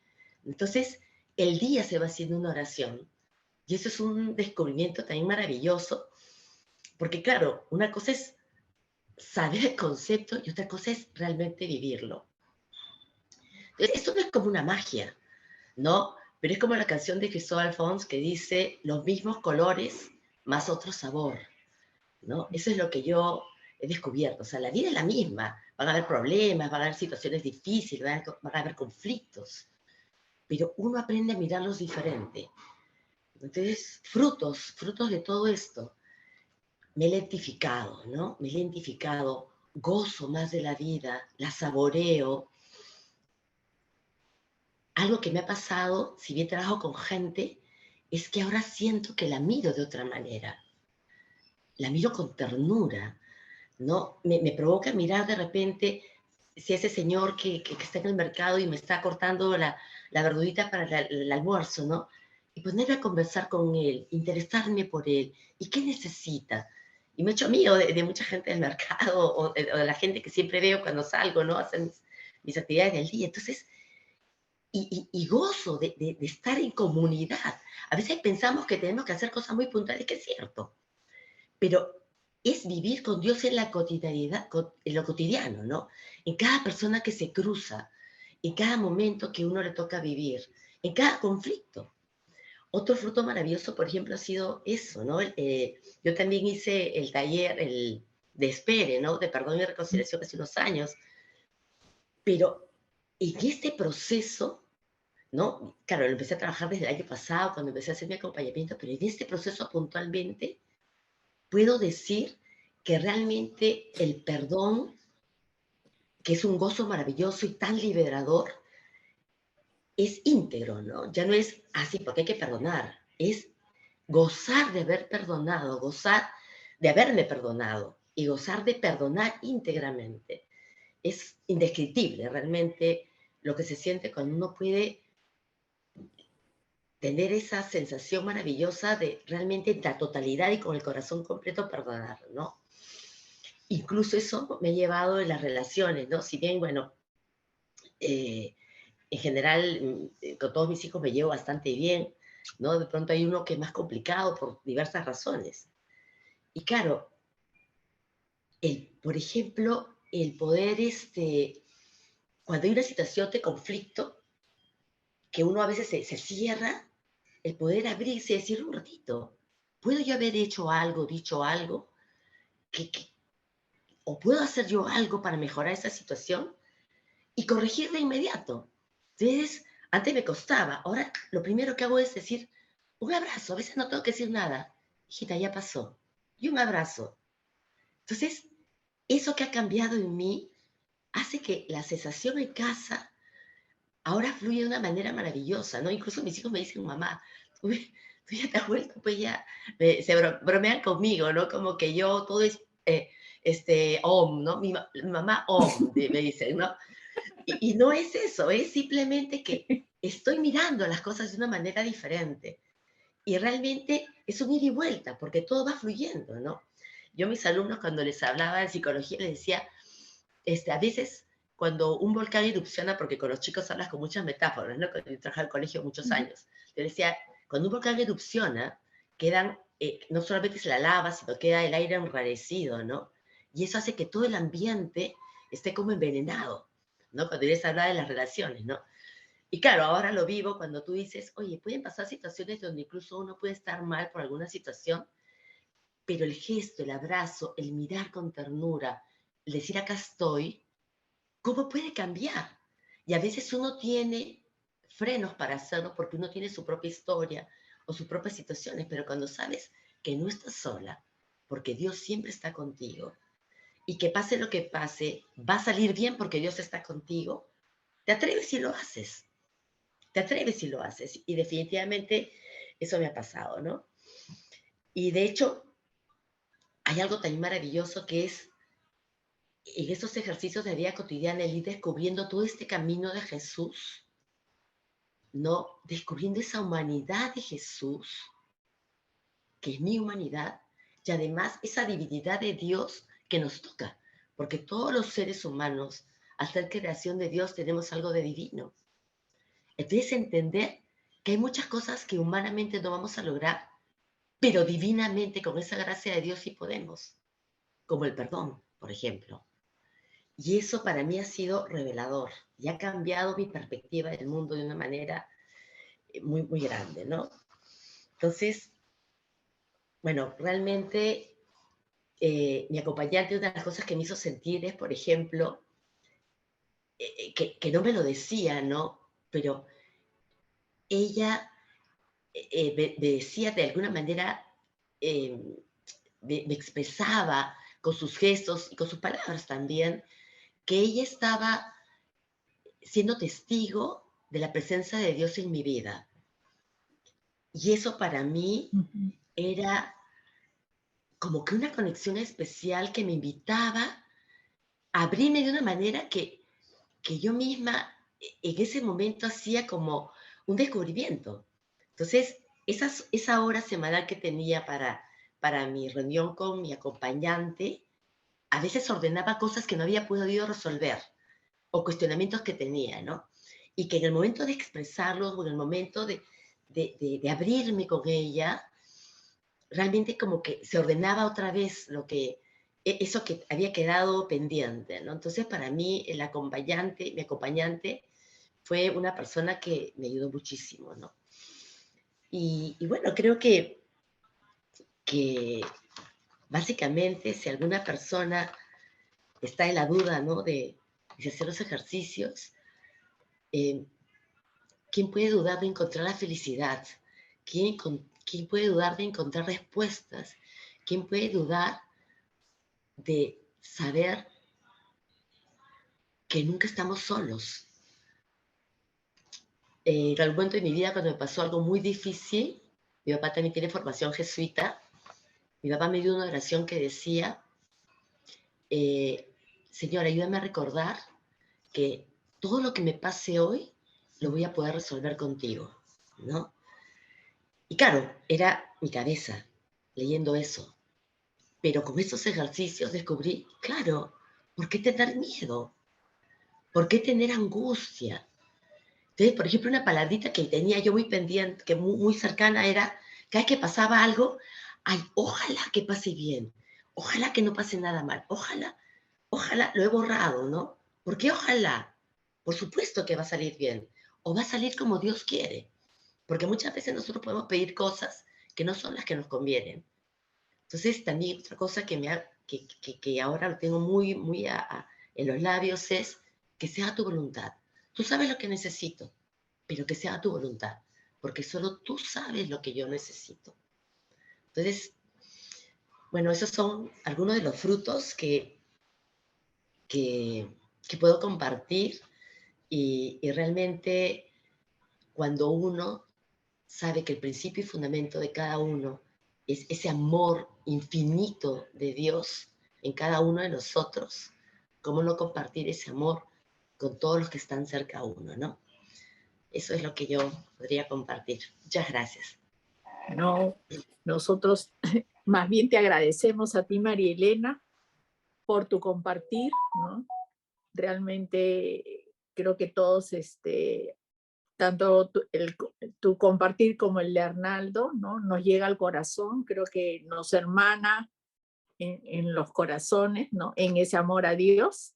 Entonces, el día se va haciendo una oración. Y eso es un descubrimiento también maravilloso, porque claro, una cosa es saber el concepto y otra cosa es realmente vivirlo. Entonces, esto no es como una magia, ¿no? Pero es como la canción de Cristóbal Fons que dice los mismos colores más otro sabor, ¿no? Eso es lo que yo he descubierto. O sea, la vida es la misma. Van a haber problemas, van a haber situaciones difíciles, van a haber conflictos, pero uno aprende a mirarlos diferente. Entonces, frutos de todo esto. Me he identificado, ¿no? Me he identificado, gozo más de la vida, la saboreo. Algo que me ha pasado, si bien trabajo con gente, es que ahora siento que la miro de otra manera. La miro con ternura, ¿no? Me provoca mirar de repente si ese señor que está en el mercado y me está cortando la verdurita para el almuerzo, ¿no? Y ponerme a conversar con él, interesarme por él. ¿Y qué necesita? Y me he hecho amigo de mucha gente del mercado o de la gente que siempre veo cuando salgo, ¿no? Hacen mis actividades del día. Entonces, y gozo de estar en comunidad. A veces pensamos que tenemos que hacer cosas muy puntuales, que es cierto, pero es vivir con Dios en la cotidianidad, en lo cotidiano, ¿no? En cada persona que se cruza, en cada momento que uno le toca vivir, en cada conflicto. Otro fruto maravilloso, por ejemplo, ha sido eso, ¿no? Yo también hice el taller de Espere, ¿no? De perdón y reconciliación hace unos años, pero en este proceso, ¿no? Claro, lo empecé a trabajar desde el año pasado, cuando empecé a hacer mi acompañamiento, pero en este proceso puntualmente puedo decir que realmente el perdón, que es un gozo maravilloso y tan liberador, es íntegro, ¿no? Ya no es así, porque hay que perdonar, es gozar de haber perdonado, gozar de haberme perdonado y gozar de perdonar íntegramente. Es indescriptible realmente lo que se siente cuando uno puede tener esa sensación maravillosa de realmente la totalidad y con el corazón completo perdonar, ¿no? Incluso eso me ha llevado en las relaciones, ¿no? Si bien, bueno, en general con todos mis hijos me llevo bastante bien, ¿no? De pronto hay uno que es más complicado por diversas razones. Y claro, por ejemplo, el poder, cuando hay una situación de conflicto, que uno a veces se cierra, el poder abrirse y decir un ratito, ¿puedo yo haber hecho algo, dicho algo? ¿O puedo hacer yo algo para mejorar esa situación? Y corregir de inmediato. Entonces, antes me costaba. Ahora lo primero que hago es decir, un abrazo. A veces no tengo que decir nada. Hijita, ya pasó. Y un abrazo. Entonces, eso que ha cambiado en mí hace que la sensación en casa ahora fluye de una manera maravillosa, ¿no? Incluso mis hijos me dicen, mamá, tú ya te has vuelto, pues ya, se bromean conmigo, ¿no? Como que yo todo es, om, ¿no? Mi mamá om, me dicen, ¿no? Y no es eso, es simplemente que estoy mirando las cosas de una manera diferente. Y realmente es un ida y vuelta, porque todo va fluyendo, ¿no? Yo a mis alumnos cuando les hablaba de psicología les decía, a veces cuando un volcán erupciona, porque con los chicos hablas con muchas metáforas, ¿no? Cuando yo trabajaba en el colegio muchos años, yo les decía, cuando un volcán erupciona, quedan, no solamente es la lava, sino queda el aire enrarecido, ¿no? Y eso hace que todo el ambiente esté como envenenado, ¿no? Cuando les habla de las relaciones, ¿no? Y claro, ahora lo vivo cuando tú dices, oye, pueden pasar situaciones donde incluso uno puede estar mal por alguna situación, pero el gesto, el abrazo, el mirar con ternura, el decir acá estoy, ¿cómo puede cambiar? Y a veces uno tiene frenos para hacerlo porque uno tiene su propia historia o sus propias situaciones, pero cuando sabes que no estás sola, porque Dios siempre está contigo, y que pase lo que pase, va a salir bien porque Dios está contigo, te atreves y lo haces. Te atreves y lo haces. Y definitivamente eso me ha pasado, ¿no? Y de hecho, hay algo tan maravilloso que es en esos ejercicios de vida cotidiana, el ir descubriendo todo este camino de Jesús, ¿no? Descubriendo esa humanidad de Jesús, que es mi humanidad, y además esa divinidad de Dios que nos toca, porque todos los seres humanos, al ser creación de Dios, tenemos algo de divino. Entonces, entender que hay muchas cosas que humanamente no vamos a lograr, pero divinamente, con esa gracia de Dios, sí podemos, como el perdón, por ejemplo. Y eso para mí ha sido revelador y ha cambiado mi perspectiva del mundo de una manera muy, muy grande, ¿no? Entonces, bueno, realmente mi acompañante, una de las cosas que me hizo sentir es, por ejemplo, que no me lo decía, ¿no? Pero ella me decía de alguna manera, eh, me expresaba con sus gestos y con sus palabras también, que ella estaba siendo testigo de la presencia de Dios en mi vida. Y eso para mí era como que una conexión especial que me invitaba a abrirme de una manera que yo misma en ese momento hacía como un descubrimiento. Entonces, esa hora semanal que tenía para mi reunión con mi acompañante, a veces ordenaba cosas que no había podido resolver o cuestionamientos que tenía, ¿no? Y que en el momento de expresarlos o en el momento de abrirme con ella, realmente como que se ordenaba otra vez eso que había quedado pendiente, ¿no? Entonces, para mí, mi acompañante fue una persona que me ayudó muchísimo, ¿no? Y bueno, creo que básicamente si alguna persona está en la duda, ¿no? De hacer los ejercicios, eh, ¿quién puede dudar de encontrar la felicidad? ¿Quién puede dudar de encontrar respuestas? ¿Quién puede dudar de saber que nunca estamos solos? En algún momento de mi vida, cuando me pasó algo muy difícil, mi papá también tiene formación jesuita, mi papá me dio una oración que decía, Señor, ayúdame a recordar que todo lo que me pase hoy lo voy a poder resolver contigo, ¿no? Y claro, era mi cabeza leyendo eso. Pero con estos ejercicios descubrí, claro, ¿por qué tener miedo? ¿Por qué tener angustia? Entonces, por ejemplo, una palabrita que tenía yo muy pendiente, que muy cercana era, cada vez que pasaba algo, ay, ojalá que pase bien, ojalá que no pase nada mal, ojalá, lo he borrado, ¿no? ¿Por qué ojalá? Por supuesto que va a salir bien, o va a salir como Dios quiere, porque muchas veces nosotros podemos pedir cosas que no son las que nos convienen. Entonces, también otra cosa que ahora lo tengo muy, muy en los labios es que sea tu voluntad. Tú sabes lo que necesito, pero que sea tu voluntad, porque solo tú sabes lo que yo necesito. Entonces, bueno, esos son algunos de los frutos que, que puedo compartir y realmente cuando uno sabe que el principio y fundamento de cada uno es ese amor infinito de Dios en cada uno de nosotros, ¿cómo no compartir ese amor con todos los que están cerca a uno, ¿no? Eso es lo que yo podría compartir. Muchas gracias. No, nosotros más bien te agradecemos a ti, María Elena, por tu compartir, ¿no? Realmente creo que todos, tanto tu compartir como el de Arnaldo, ¿no? Nos llega al corazón, creo que nos hermana en los corazones, ¿no? En ese amor a Dios.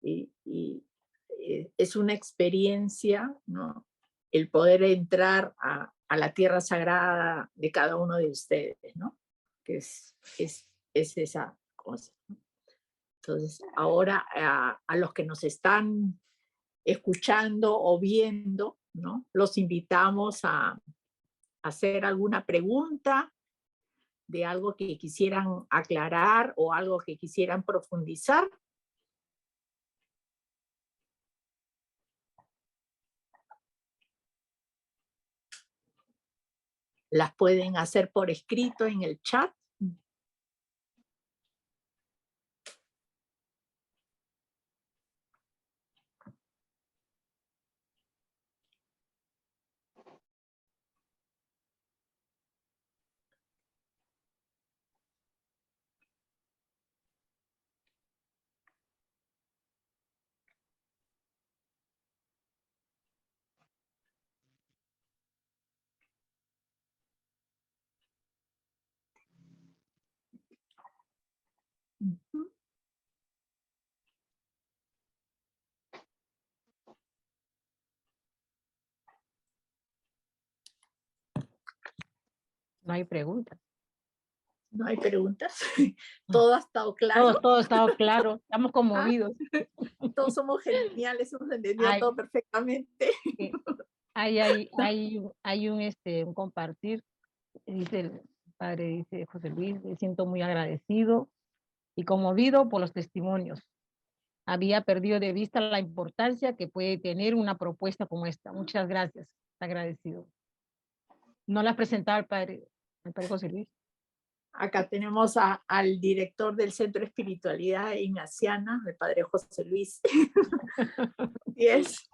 Y es una experiencia, ¿no? El poder entrar a la tierra sagrada de cada uno de ustedes, ¿no? Que es esa cosa. Entonces, ahora a los que nos están escuchando o viendo, ¿no? Los invitamos a hacer alguna pregunta de algo que quisieran aclarar o algo que quisieran profundizar. Las pueden hacer por escrito en el chat. Ujú. No hay preguntas. No hay preguntas. Todo ha estado claro. Todo ha estado claro. Estamos Ah, conmovidos. todos somos geniales, hemos entendido Ay, todo perfectamente. sí. Hay un compartir. Dice el padre, dice José Luis, me siento muy agradecido y conmovido por los testimonios. Había perdido de vista la importancia que puede tener una propuesta como esta. Muchas gracias. Agradecido. No la has presentado al padre José Luis. Acá tenemos al director del Centro de Espiritualidad Ignaciana, el padre José Luis. Y es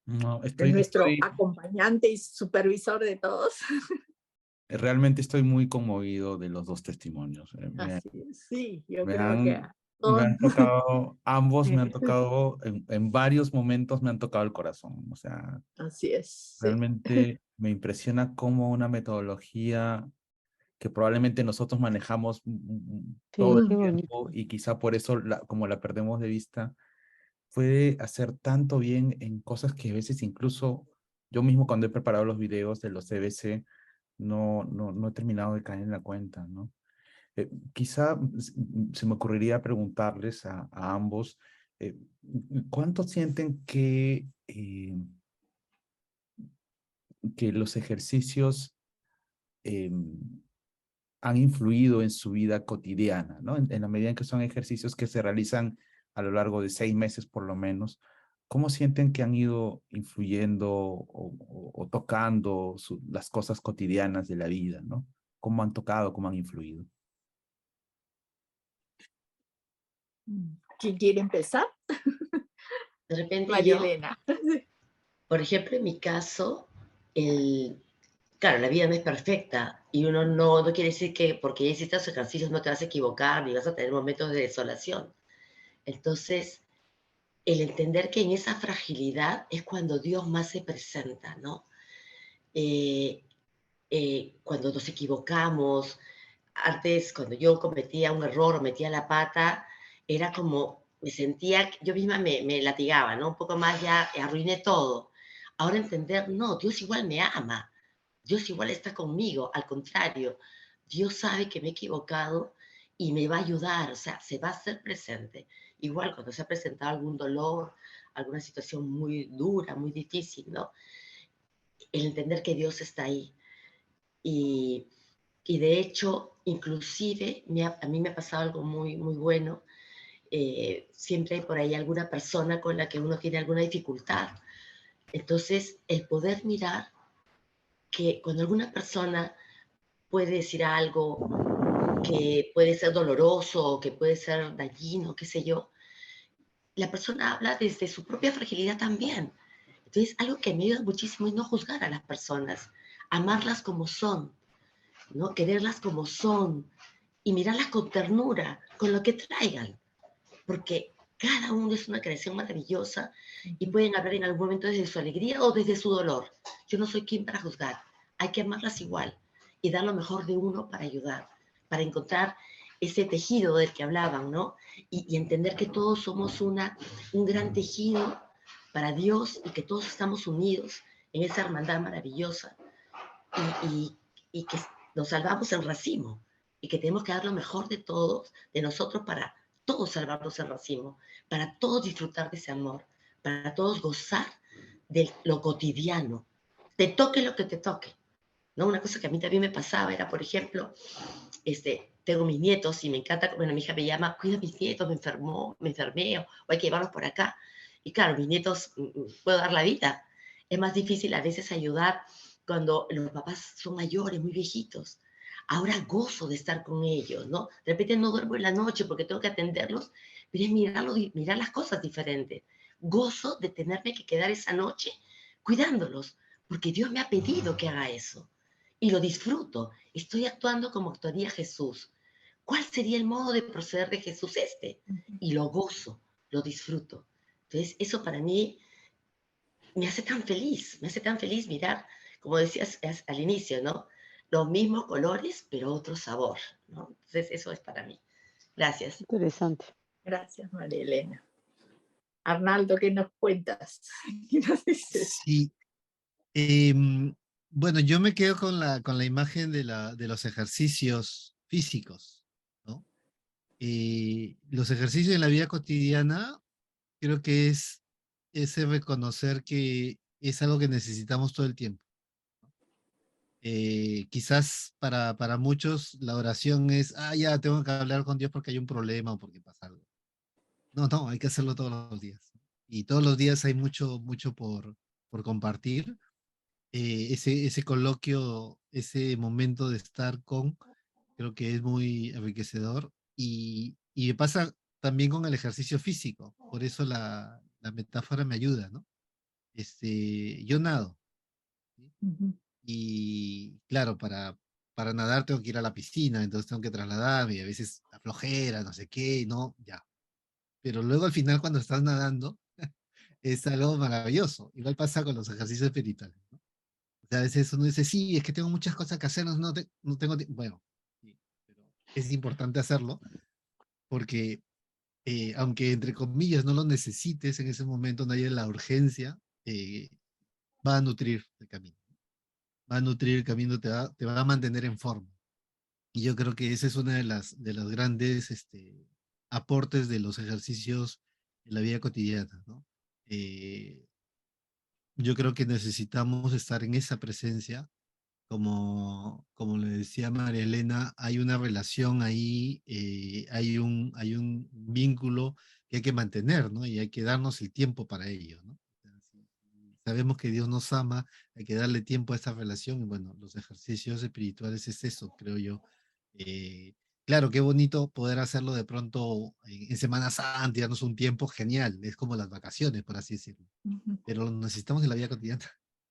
No, nuestro acompañante y supervisor de todos. realmente estoy muy conmovido de los dos testimonios. Así es, sí, yo Me creo que han, me han tocado, ambos Sí. me han tocado, en varios momentos me han tocado el corazón. O sea, así es. Sí. realmente me impresiona cómo una metodología que probablemente nosotros manejamos todo Sí, el qué tiempo bonito. y quizá por eso, como la perdemos de vista, puede hacer tanto bien en cosas que a veces incluso yo mismo cuando he preparado los videos de los CBC no he terminado de caer en la cuenta, ¿no? Quizá se me ocurriría preguntarles a ambos, ¿cuánto sienten que los ejercicios han influido en su vida cotidiana, ¿no? En la medida en que son ejercicios que se realizan a lo largo de 6 meses por lo menos, ¿cómo sienten que han ido influyendo o tocando las cosas cotidianas de la vida, ¿no? ¿Cómo han tocado, cómo han influido? ¿Quién quiere empezar? De repente María yo, Elena. por ejemplo, en mi caso, claro, la vida no es perfecta y uno no quiere decir que porque hiciste estos ejercicios no te vas a equivocar ni vas a tener momentos de desolación. Entonces, el entender que en esa fragilidad es cuando Dios más se presenta, ¿no? Cuando nos equivocamos, antes cuando yo cometía un error o metía la pata, era como, me sentía, yo misma me latigaba, ¿no? Un poco más ya arruiné todo. Ahora entender, no, Dios igual me ama, Dios igual está conmigo, al contrario, Dios sabe que me he equivocado y me va a ayudar, o sea, se va a hacer presente. Igual cuando se ha presentado algún dolor, alguna situación muy dura, muy difícil, ¿no? El entender que Dios está ahí. Y, y de hecho, inclusive, a mí me ha pasado algo muy, muy bueno. Siempre hay por ahí alguna persona con la que uno tiene alguna dificultad. Entonces, el poder mirar que cuando alguna persona puede decir algo que puede ser doloroso, que puede ser dañino, qué sé yo, la persona habla desde su propia fragilidad también. Entonces, algo que me ayuda muchísimo es no juzgar a las personas, amarlas como son, ¿no? Quererlas como son y mirarlas con ternura, con lo que traigan, porque cada uno es una creación maravillosa y pueden hablar en algún momento desde su alegría o desde su dolor. Yo no soy quien para juzgar, hay que amarlas igual y dar lo mejor de uno para ayudar, para encontrar ese tejido del que hablaban, ¿no? Y entender que todos somos un gran tejido para Dios y que todos estamos unidos en esa hermandad maravillosa y que nos salvamos en racimo y que tenemos que dar lo mejor de todos, de nosotros, para todos salvarnos en racimo, para todos disfrutar de ese amor, para todos gozar de lo cotidiano. Te toque lo que te toque, ¿no? Una cosa que a mí también me pasaba era, por ejemplo, tengo mis nietos y me encanta, bueno, mi hija me llama, cuida a mis nietos, me enfermé, o hay que llevarlos por acá. Y claro, mis nietos, puedo dar la vida. Es más difícil a veces ayudar cuando los papás son mayores, muy viejitos. Ahora gozo de estar con ellos, ¿no? De repente no duermo en la noche porque tengo que atenderlos, pero es mirar las cosas diferentes. Gozo de tenerme que quedar esa noche cuidándolos, porque Dios me ha pedido que haga eso. Y lo disfruto. Estoy actuando como actuaría Jesús. ¿Cuál sería el modo de proceder de Jesús este? Y lo gozo, lo disfruto. Entonces, eso para mí me hace tan feliz mirar, como decías al inicio, ¿no? los mismos colores, pero otro sabor, ¿no? Entonces, eso es para mí. Gracias. Interesante. Gracias, María Elena. Arnaldo, ¿qué nos cuentas? ¿Qué nos dices? Sí, bueno, yo me quedo con la imagen de los ejercicios físicos, ¿no? Los ejercicios en la vida cotidiana creo que es ese reconocer que es algo que necesitamos todo el tiempo. Quizás para muchos la oración es, ya tengo que hablar con Dios porque hay un problema o porque pasa algo. No, no, hay que hacerlo todos los días. Y todos los días hay mucho por compartir. Ese coloquio, ese momento de estar con, creo que es muy enriquecedor. Y me pasa también con el ejercicio físico. Por eso la metáfora me ayuda, ¿no? Yo nado. ¿Sí? Ujú. Y claro, para nadar tengo que ir a la piscina, entonces tengo que trasladarme y a veces la flojera, no sé qué, no, ya. Pero luego al final cuando estás nadando es algo maravilloso. Igual pasa con los ejercicios espirituales, ¿no? O sea, a veces uno dice, sí, es que tengo muchas cosas que hacer, no tengo tiempo. Bueno, sí, pero es importante hacerlo porque aunque entre comillas no lo necesites en ese momento, no haya la urgencia, va a nutrir el camino. Va a nutrir el camino, te va a mantener en forma. Y yo creo que esa es una de las grandes aportes de los ejercicios en la vida cotidiana, ¿no? Eh, yo creo que necesitamos estar en esa presencia, como le decía María Elena, hay una relación ahí, hay un vínculo que hay que mantener, ¿no? Y hay que darnos el tiempo para ello, ¿no? O sea, si sabemos que Dios nos ama, hay que darle tiempo a esta relación, y bueno, los ejercicios espirituales es eso, creo yo. Eh, claro, qué bonito poder hacerlo de pronto en Semana Santa, y darnos un tiempo genial, es como las vacaciones, por así decirlo, Ujú. pero lo necesitamos en la vida cotidiana.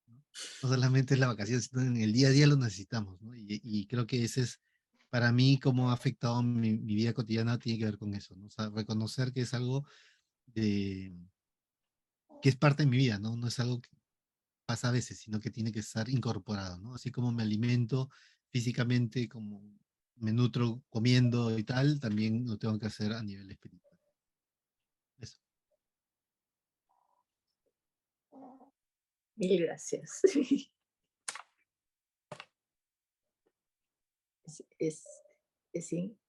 ¿No? No solamente es la vacación, sino en el día a día lo necesitamos, ¿no? Y creo que ese es, para mí, cómo ha afectado mi vida cotidiana, tiene que ver con eso, ¿no? O sea, reconocer que es algo de, que es parte de mi vida, ¿no? No es algo que pasa a veces, sino que tiene que estar incorporado, ¿no? Así como me alimento físicamente, como me nutro comiendo y tal, también lo tengo que hacer a nivel espiritual. Eso. Mil gracias. Es, es, es in-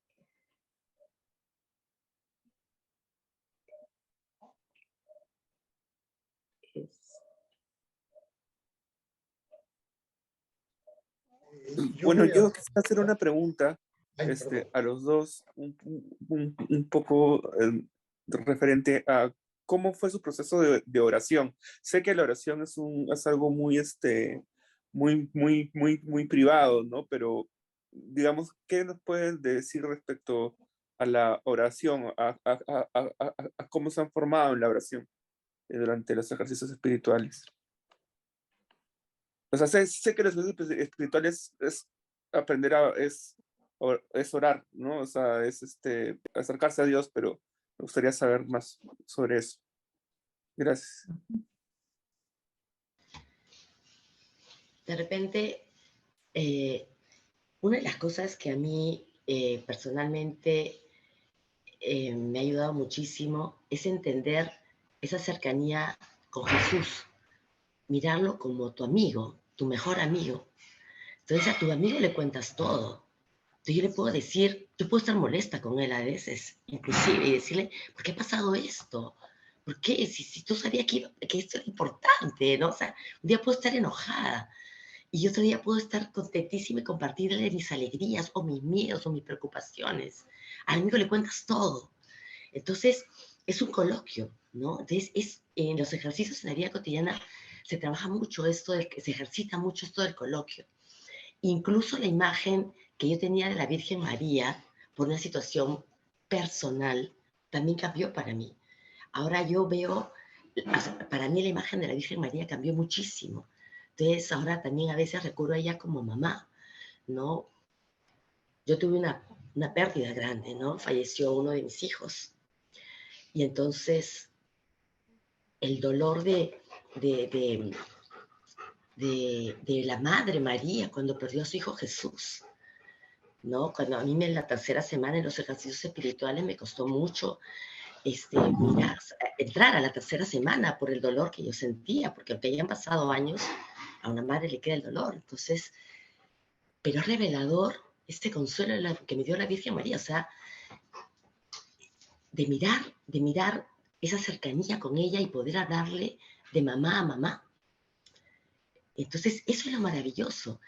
es- Yo Bueno, voy a yo hacer, quisiera hacer una pregunta ay, perdón. a los dos, un poco referente a cómo fue su proceso de oración. Sé que la oración es algo muy, muy privado, ¿no? Pero, digamos, ¿qué nos pueden decir respecto a la oración, a cómo se han formado en la oración durante los ejercicios espirituales? O sea, sé que los ejercicios espirituales es aprender es orar, ¿no? O sea, es acercarse a Dios, pero me gustaría saber más sobre eso. Gracias. De repente, una de las cosas que a mí personalmente me ha ayudado muchísimo es entender esa cercanía con Jesús, mirarlo como tu amigo, tu mejor amigo. Entonces a tu amigo le cuentas todo. Entonces yo le puedo decir, yo puedo estar molesta con él a veces, inclusive, y decirle, ¿por qué ha pasado esto? ¿Por qué? Si tú sabías que esto era importante, ¿no? O sea, un día puedo estar enojada y otro día puedo estar contentísima y compartirle mis alegrías o mis miedos o mis preocupaciones. Al amigo le cuentas todo. Entonces, es un coloquio, ¿no? Entonces, en los ejercicios en la vida cotidiana se trabaja mucho esto, se ejercita mucho esto del coloquio. Incluso la imagen que yo tenía de la Virgen María por una situación personal también cambió para mí. Ahora yo veo, para mí la imagen de la Virgen María cambió muchísimo. Entonces ahora también a veces recurro a ella como mamá, ¿no? Yo tuve una pérdida grande, ¿no? Falleció uno de mis hijos. Y entonces el dolor de de la Madre María cuando perdió a su hijo Jesús, ¿no? Cuando a mí en la tercera semana en los ejercicios espirituales me costó mucho mirar, entrar a la tercera semana por el dolor que yo sentía, porque aunque hayan pasado años, a una madre le queda el dolor. Entonces, pero es revelador este consuelo que me dio la Virgen María, o sea, de mirar esa cercanía con ella y poder hablarle de mamá a mamá. Entonces, eso es lo maravilloso,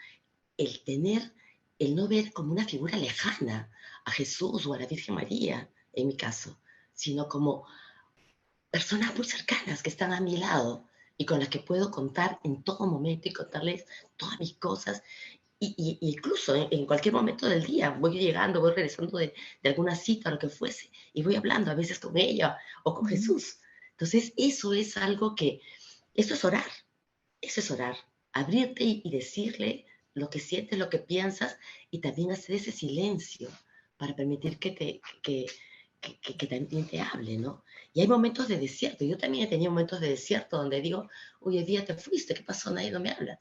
el no ver como una figura lejana a Jesús o a la Virgen María, en mi caso, sino como personas muy cercanas que están a mi lado y con las que puedo contar en todo momento y contarles todas mis cosas. Y incluso en cualquier momento del día, voy llegando, voy regresando de alguna cita o lo que fuese, y voy hablando a veces con ella o con Jesús. Entonces, eso es algo que, eso es orar, abrirte y decirle lo que sientes, lo que piensas, y también hacer ese silencio para permitir que también te hable, ¿no? Y hay momentos de desierto. Yo también he tenido momentos de desierto donde digo, oye, hoy día te fuiste, ¿qué pasó? Nadie no me habla.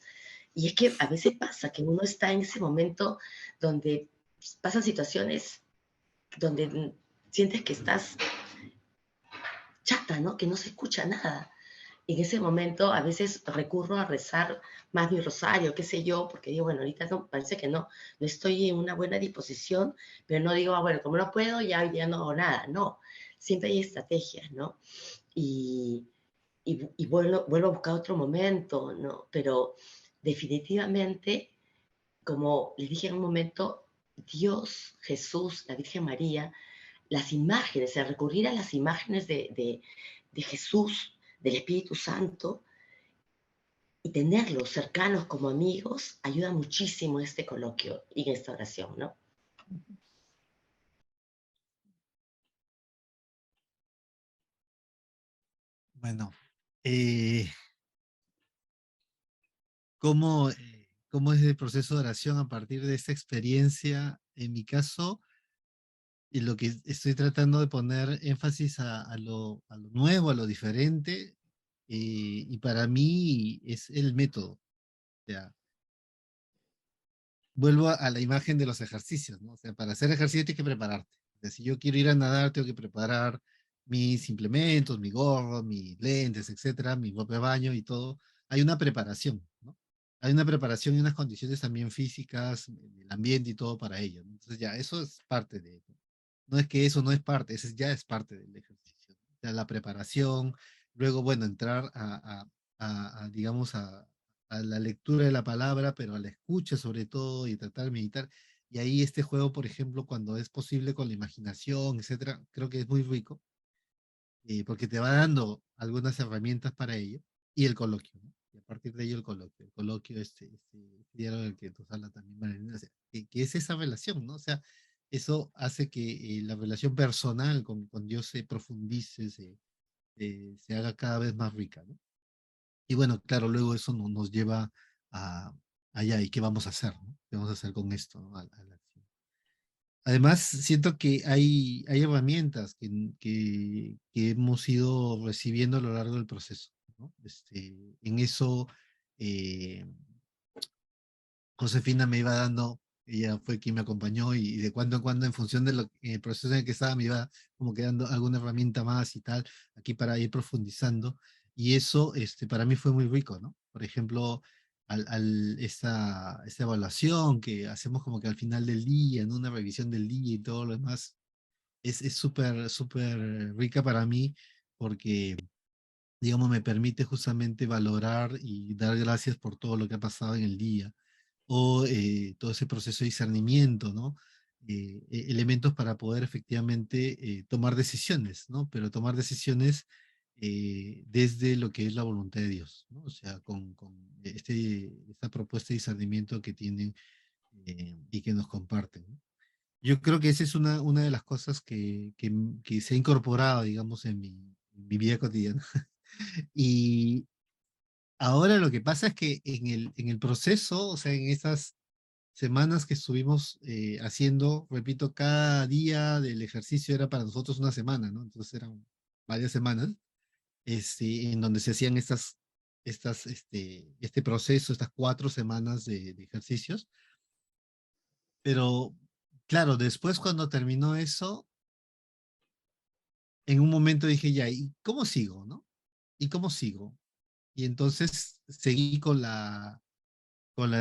Y es que a veces pasa que uno está en ese momento donde pasan situaciones donde sientes que estás chata, ¿no? Que no se escucha nada. Y en ese momento a veces recurro a rezar más mi rosario, qué sé yo, porque digo, bueno, ahorita no, parece que no estoy en una buena disposición, pero no digo, bueno, como no puedo, ya no hago nada. No, siempre hay estrategias, ¿no? Y, y vuelvo a buscar otro momento, ¿no? Pero definitivamente, como les dije en un momento, Dios, Jesús, la Virgen María, las imágenes, el recurrir a las imágenes de Jesús, del Espíritu Santo, y tenerlos cercanos como amigos, ayuda muchísimo en este coloquio y en esta oración, ¿no? Bueno, eh, ¿cómo es el proceso de oración a partir de esta experiencia? En mi caso, y lo que estoy tratando de poner énfasis a lo nuevo, a lo diferente, y para mí es el método. O sea, vuelvo a la imagen de los ejercicios, ¿no? O sea, para hacer ejercicio tienes que prepararte. O sea, si yo quiero ir a nadar, tengo que preparar mis implementos, mi gorro, mis lentes, etcétera, mi ropa de baño y todo. Hay una preparación, ¿no? Hay una preparación y unas condiciones también físicas, el ambiente y todo para ello, ¿no? Entonces ya, eso es parte de, no es que eso no es parte, eso ya es parte del ejercicio, ¿no? O sea, la preparación, luego, bueno, entrar digamos, a la lectura de la palabra, pero a la escucha sobre todo y tratar de meditar. Y ahí este juego, por ejemplo, cuando es posible con la imaginación, etcétera, creo que es muy rico, porque te va dando algunas herramientas para ello y el coloquio, ¿no? Y a partir de ello el coloquio, este diálogo del que tú hablas también, Marilena, o sea, que es esa relación, ¿no? O sea, eso hace que la relación personal con Dios se profundice, se haga cada vez más rica, ¿no? Y bueno, claro, luego eso nos lleva a allá, ¿y qué vamos a hacer, no? ¿Qué vamos a hacer con esto, no? A la acción. Además, siento que hay herramientas que hemos ido recibiendo a lo largo del proceso, ¿no? En eso, eh, Josefina me iba dando, ella fue quien me acompañó y de cuando en cuando, en función del proceso en el que estaba, me iba como quedando alguna herramienta más y tal, aquí para ir profundizando. Y eso para mí fue muy rico, ¿no? Por ejemplo, esta evaluación que hacemos como que al final del día, en una revisión del día y todo lo demás, es súper, súper rica para mí porque, digamos, me permite justamente valorar y dar gracias por todo lo que ha pasado en el día o todo ese proceso de discernimiento, ¿no? Elementos para poder efectivamente tomar decisiones, ¿no? Pero tomar decisiones desde lo que es la voluntad de Dios, ¿no? O sea, con esta propuesta de discernimiento que tienen y que nos comparten, ¿no? Yo creo que esa es una de las cosas que se ha incorporado, digamos, en mi vida cotidiana. Y ahora lo que pasa es que en el proceso, o sea, en esas semanas que estuvimos haciendo, repito, cada día del ejercicio era para nosotros una semana, ¿no? Entonces eran varias semanas, en donde se hacían estas este proceso, estas 4 semanas de ejercicios. Pero, claro, después cuando terminó eso, en un momento dije, ya, ¿y cómo sigo, no? ¿Y cómo sigo? Y entonces seguí con la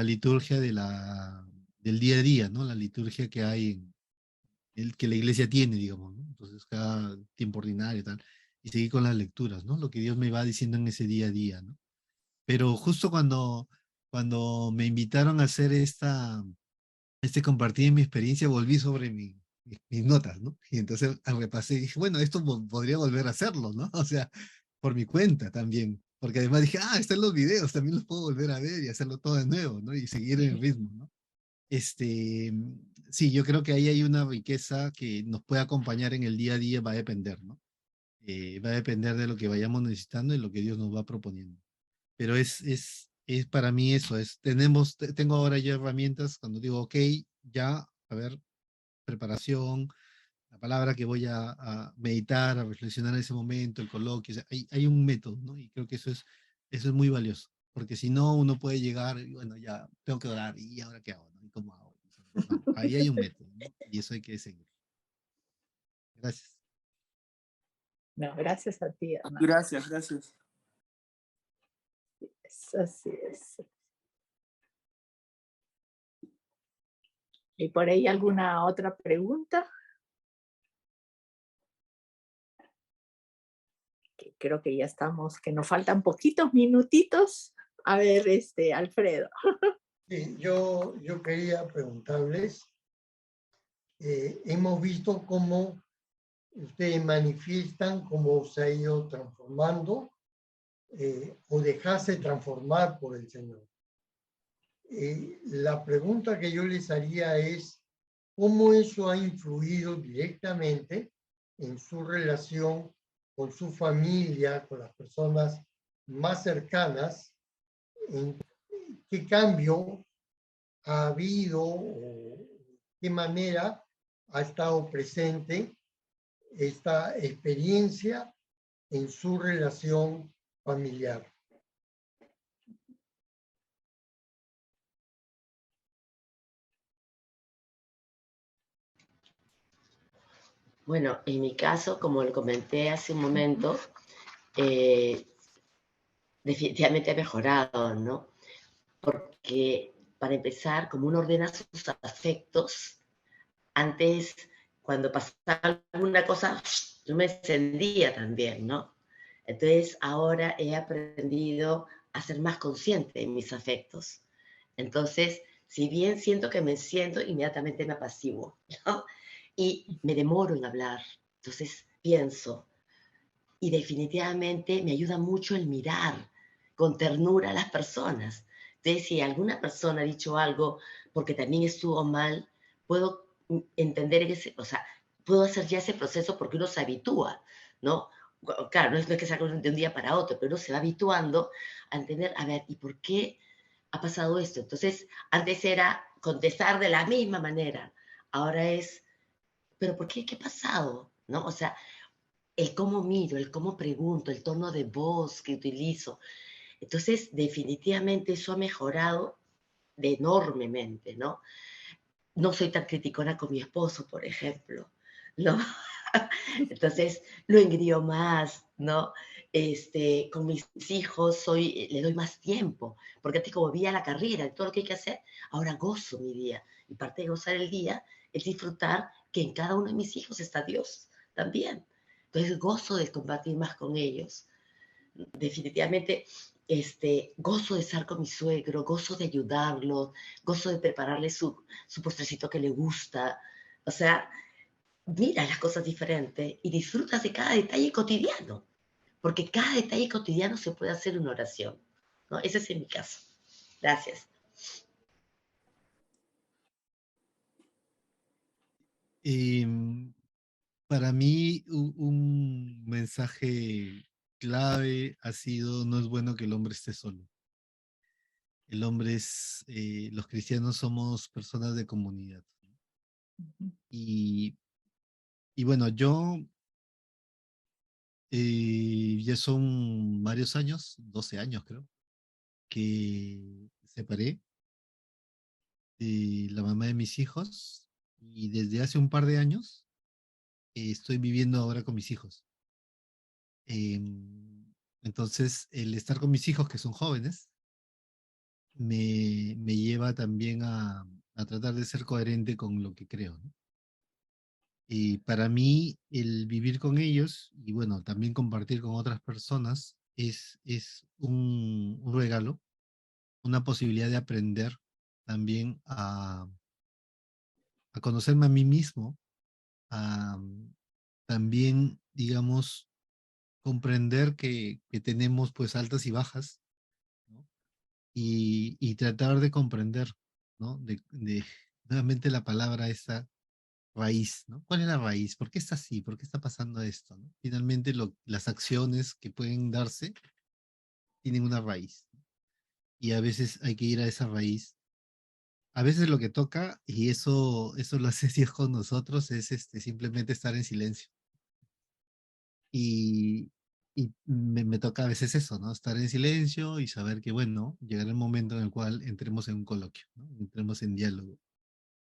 liturgia del día a día, ¿no? La liturgia que hay, que la iglesia tiene, digamos, ¿no? Entonces, cada tiempo ordinario y tal. Y seguí con las lecturas, ¿no? Lo que Dios me va diciendo en ese día a día, ¿no? Pero justo cuando me invitaron a hacer compartir mi experiencia, volví sobre mis notas, ¿no? Y entonces repasé y dije, bueno, esto podría volver a hacerlo, ¿no? O sea, por mi cuenta también. Porque además dije, están los videos, también los puedo volver a ver y hacerlo todo de nuevo, ¿no? Y seguir en el ritmo, ¿no? Sí, yo creo que ahí hay una riqueza que nos puede acompañar en el día a día, va a depender, ¿no? Va a depender de lo que vayamos necesitando y lo que Dios nos va proponiendo. Pero es para mí eso, tengo ahora ya herramientas cuando digo, ok, ya, a ver, preparación, la palabra que voy a meditar, a reflexionar en ese momento, el coloquio, o sea, hay un método, ¿no? Y creo que eso es muy valioso, porque si no, uno puede llegar y bueno, ya tengo que orar, ¿y ahora qué hago? ¿No? ¿Y cómo hago? No, ahí hay un método, ¿no? Y eso hay que seguir. Gracias. No, gracias a ti, Hernán. Gracias, gracias. Así es. ¿Y por ahí alguna otra pregunta? Que creo que ya estamos, que nos faltan poquitos minutitos. A ver, Alfredo. Sí, yo quería preguntarles, hemos visto cómo ustedes manifiestan cómo se ha ido transformando o dejarse transformar por el Señor. La pregunta que yo les haría es, ¿cómo eso ha influido directamente en su relación con su familia, con las personas más cercanas? ¿En qué cambio ha habido o qué manera ha estado presente esta experiencia en su relación familiar? Bueno, en mi caso, como lo comenté hace un momento, eh, definitivamente ha mejorado, ¿no? Porque para empezar, como uno ordena sus afectos, antes, cuando pasaba alguna cosa, yo me encendía también, ¿no? Entonces, ahora he aprendido a ser más consciente de mis afectos. Entonces, si bien siento que me siento, inmediatamente me apaciguo, ¿no? Y me demoro en hablar. Entonces, pienso. Y definitivamente me ayuda mucho el mirar con ternura a las personas. Entonces, si alguna persona ha dicho algo porque también estuvo mal, puedo entender ese, o sea, puedo hacer ya ese proceso porque uno se habitúa, ¿no? Claro, no es que sea de un día para otro, pero uno se va habituando a entender, a ver, ¿y por qué ha pasado esto? Entonces, antes era contestar de la misma manera, ahora es, ¿pero por qué? ¿Qué ha pasado? ¿No? O sea, el cómo miro, el cómo pregunto, el tono de voz que utilizo. Entonces, definitivamente eso ha mejorado de enormemente, ¿no? No soy tan criticona con mi esposo, por ejemplo, ¿no? Entonces, lo engrío más, ¿no? Con mis hijos le doy más tiempo, porque antes como vía la carrera y todo lo que hay que hacer, ahora gozo mi día. Y parte de gozar el día es disfrutar que en cada uno de mis hijos está Dios también. Entonces, gozo de compartir más con ellos. Definitivamente, gozo de estar con mi suegro, gozo de ayudarlo, gozo de prepararle su postrecito que le gusta. O sea, mira las cosas diferentes y disfrutas de cada detalle cotidiano, porque cada detalle cotidiano se puede hacer una oración, ¿no? Ese es mi caso. Gracias. Para mí, un mensaje clave ha sido, no es bueno que el hombre esté solo. Los cristianos somos personas de comunidad. Y, y bueno, yo ya son varios años, 12 años creo, que separé de la mamá de mis hijos y desde hace un par de años estoy viviendo ahora con mis hijos. Entonces, el estar con mis hijos, que son jóvenes, me lleva también a tratar de ser coherente con lo que creo, ¿no? Y para mí, el vivir con ellos y bueno, también compartir con otras personas es un regalo, una posibilidad de aprender también a conocerme a mí mismo, a también, digamos, comprender que tenemos pues altas y bajas, ¿no? Y tratar de comprender, ¿no? Nuevamente la palabra esa raíz, ¿no? ¿Cuál es la raíz? ¿Por qué está así? ¿Por qué está pasando esto? ¿No? Finalmente las acciones que pueden darse tienen una raíz, ¿no? Y a veces hay que ir a esa raíz. A veces lo que toca, y eso lo hace Dios con nosotros, es simplemente estar en silencio. Y, y me toca a veces eso, ¿no? Estar en silencio y saber que, bueno, llegará el momento en el cual entremos en un coloquio, ¿no? Entremos en diálogo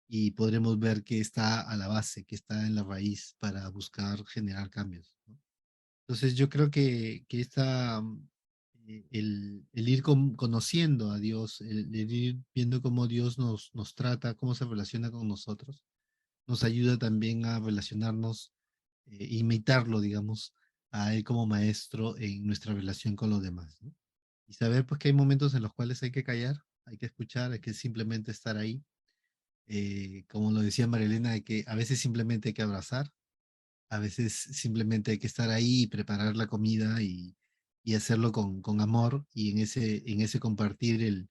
y podremos ver que está a la base, que está en la raíz para buscar generar cambios, ¿no? Entonces yo creo que el ir conociendo a Dios, el ir viendo cómo Dios nos trata, cómo se relaciona con nosotros, nos ayuda también a relacionarnos, imitarlo, digamos, a Él como maestro en nuestra relación con los demás, ¿no? Y saber pues que hay momentos en los cuales hay que callar, hay que escuchar, hay que simplemente estar ahí. Como lo decía Marilena, de que a veces simplemente hay que abrazar, a veces simplemente hay que estar ahí y preparar la comida y hacerlo con amor y en ese compartir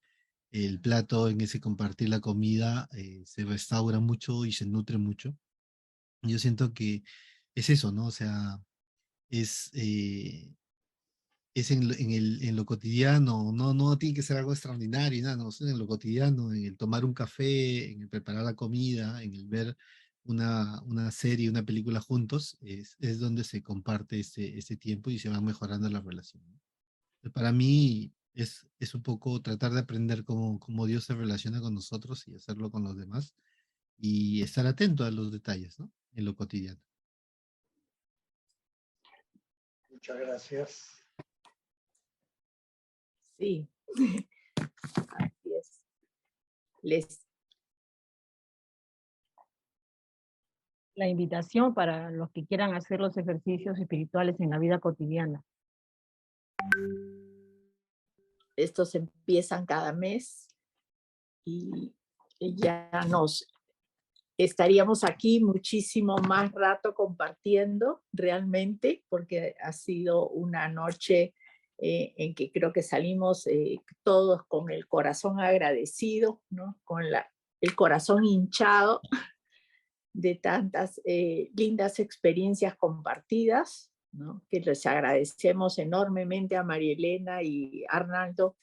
el plato, en ese compartir la comida, se restaura mucho y se nutre mucho. Yo siento que es eso, ¿no? O sea, es, eh, es en lo cotidiano, no tiene que ser algo extraordinario, nada, no, es en lo cotidiano, en el tomar un café, en el preparar la comida, en el ver una serie, una película juntos, es donde se comparte este tiempo y se va mejorando la relación, ¿no? Para mí es un poco tratar de aprender cómo Dios se relaciona con nosotros y hacerlo con los demás y estar atento a los detalles, ¿no? En lo cotidiano. Muchas gracias. Sí, así es. La invitación para los que quieran hacer los ejercicios espirituales en la vida cotidiana. Estos empiezan cada mes y ya nos estaríamos aquí muchísimo más rato compartiendo realmente, porque ha sido una noche en que creo que salimos todos con el corazón agradecido, ¿no? Con el corazón hinchado de tantas lindas experiencias compartidas, ¿no? Que les agradecemos enormemente a María Elena y Arnaldo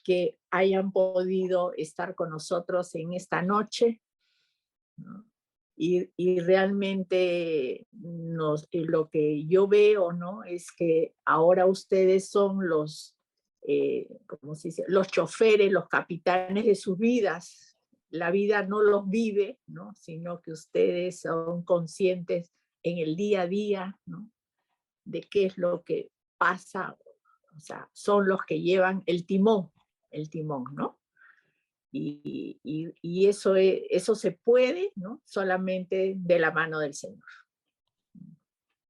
que hayan podido estar con nosotros en esta noche, ¿no? Y realmente lo que yo veo, ¿no? Es que ahora ustedes son ¿cómo se dice? Los choferes, los capitanes de sus vidas. La vida no los vive, ¿no? Sino que ustedes son conscientes en el día a día, ¿no? De qué es lo que pasa. O sea, son los que llevan el timón, ¿no? Y eso se puede, ¿no? Solamente de la mano del Señor.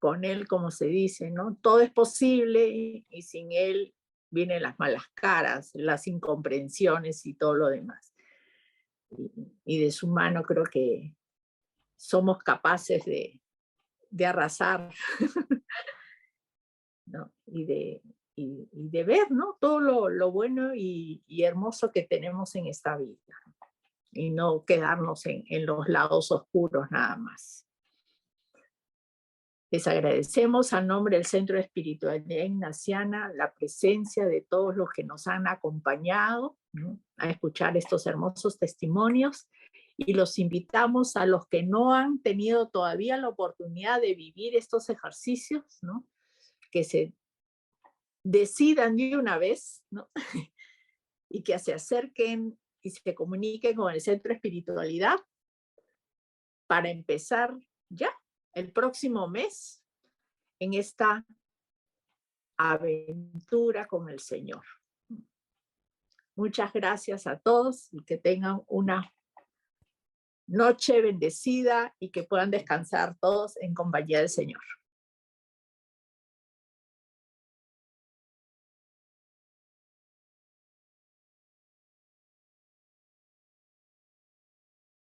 Con Él, como se dice, ¿no? Todo es posible y sin Él vienen las malas caras, las incomprensiones y todo lo demás. Y de su mano creo que somos capaces de arrasar, ¿no? Y de ver, ¿no? Todo lo bueno y hermoso que tenemos en esta vida. Y no quedarnos en los lados oscuros nada más. Les agradecemos a nombre del Centro de Espiritualidad Ignaciana la presencia de todos los que nos han acompañado, ¿no? A escuchar estos hermosos testimonios y los invitamos a los que no han tenido todavía la oportunidad de vivir estos ejercicios, ¿no? Que se decidan de una vez, ¿no? y que se acerquen y se comuniquen con el Centro de Espiritualidad para empezar ya el próximo mes en esta aventura con el Señor. Muchas gracias a todos y que tengan una noche bendecida y que puedan descansar todos en compañía del Señor.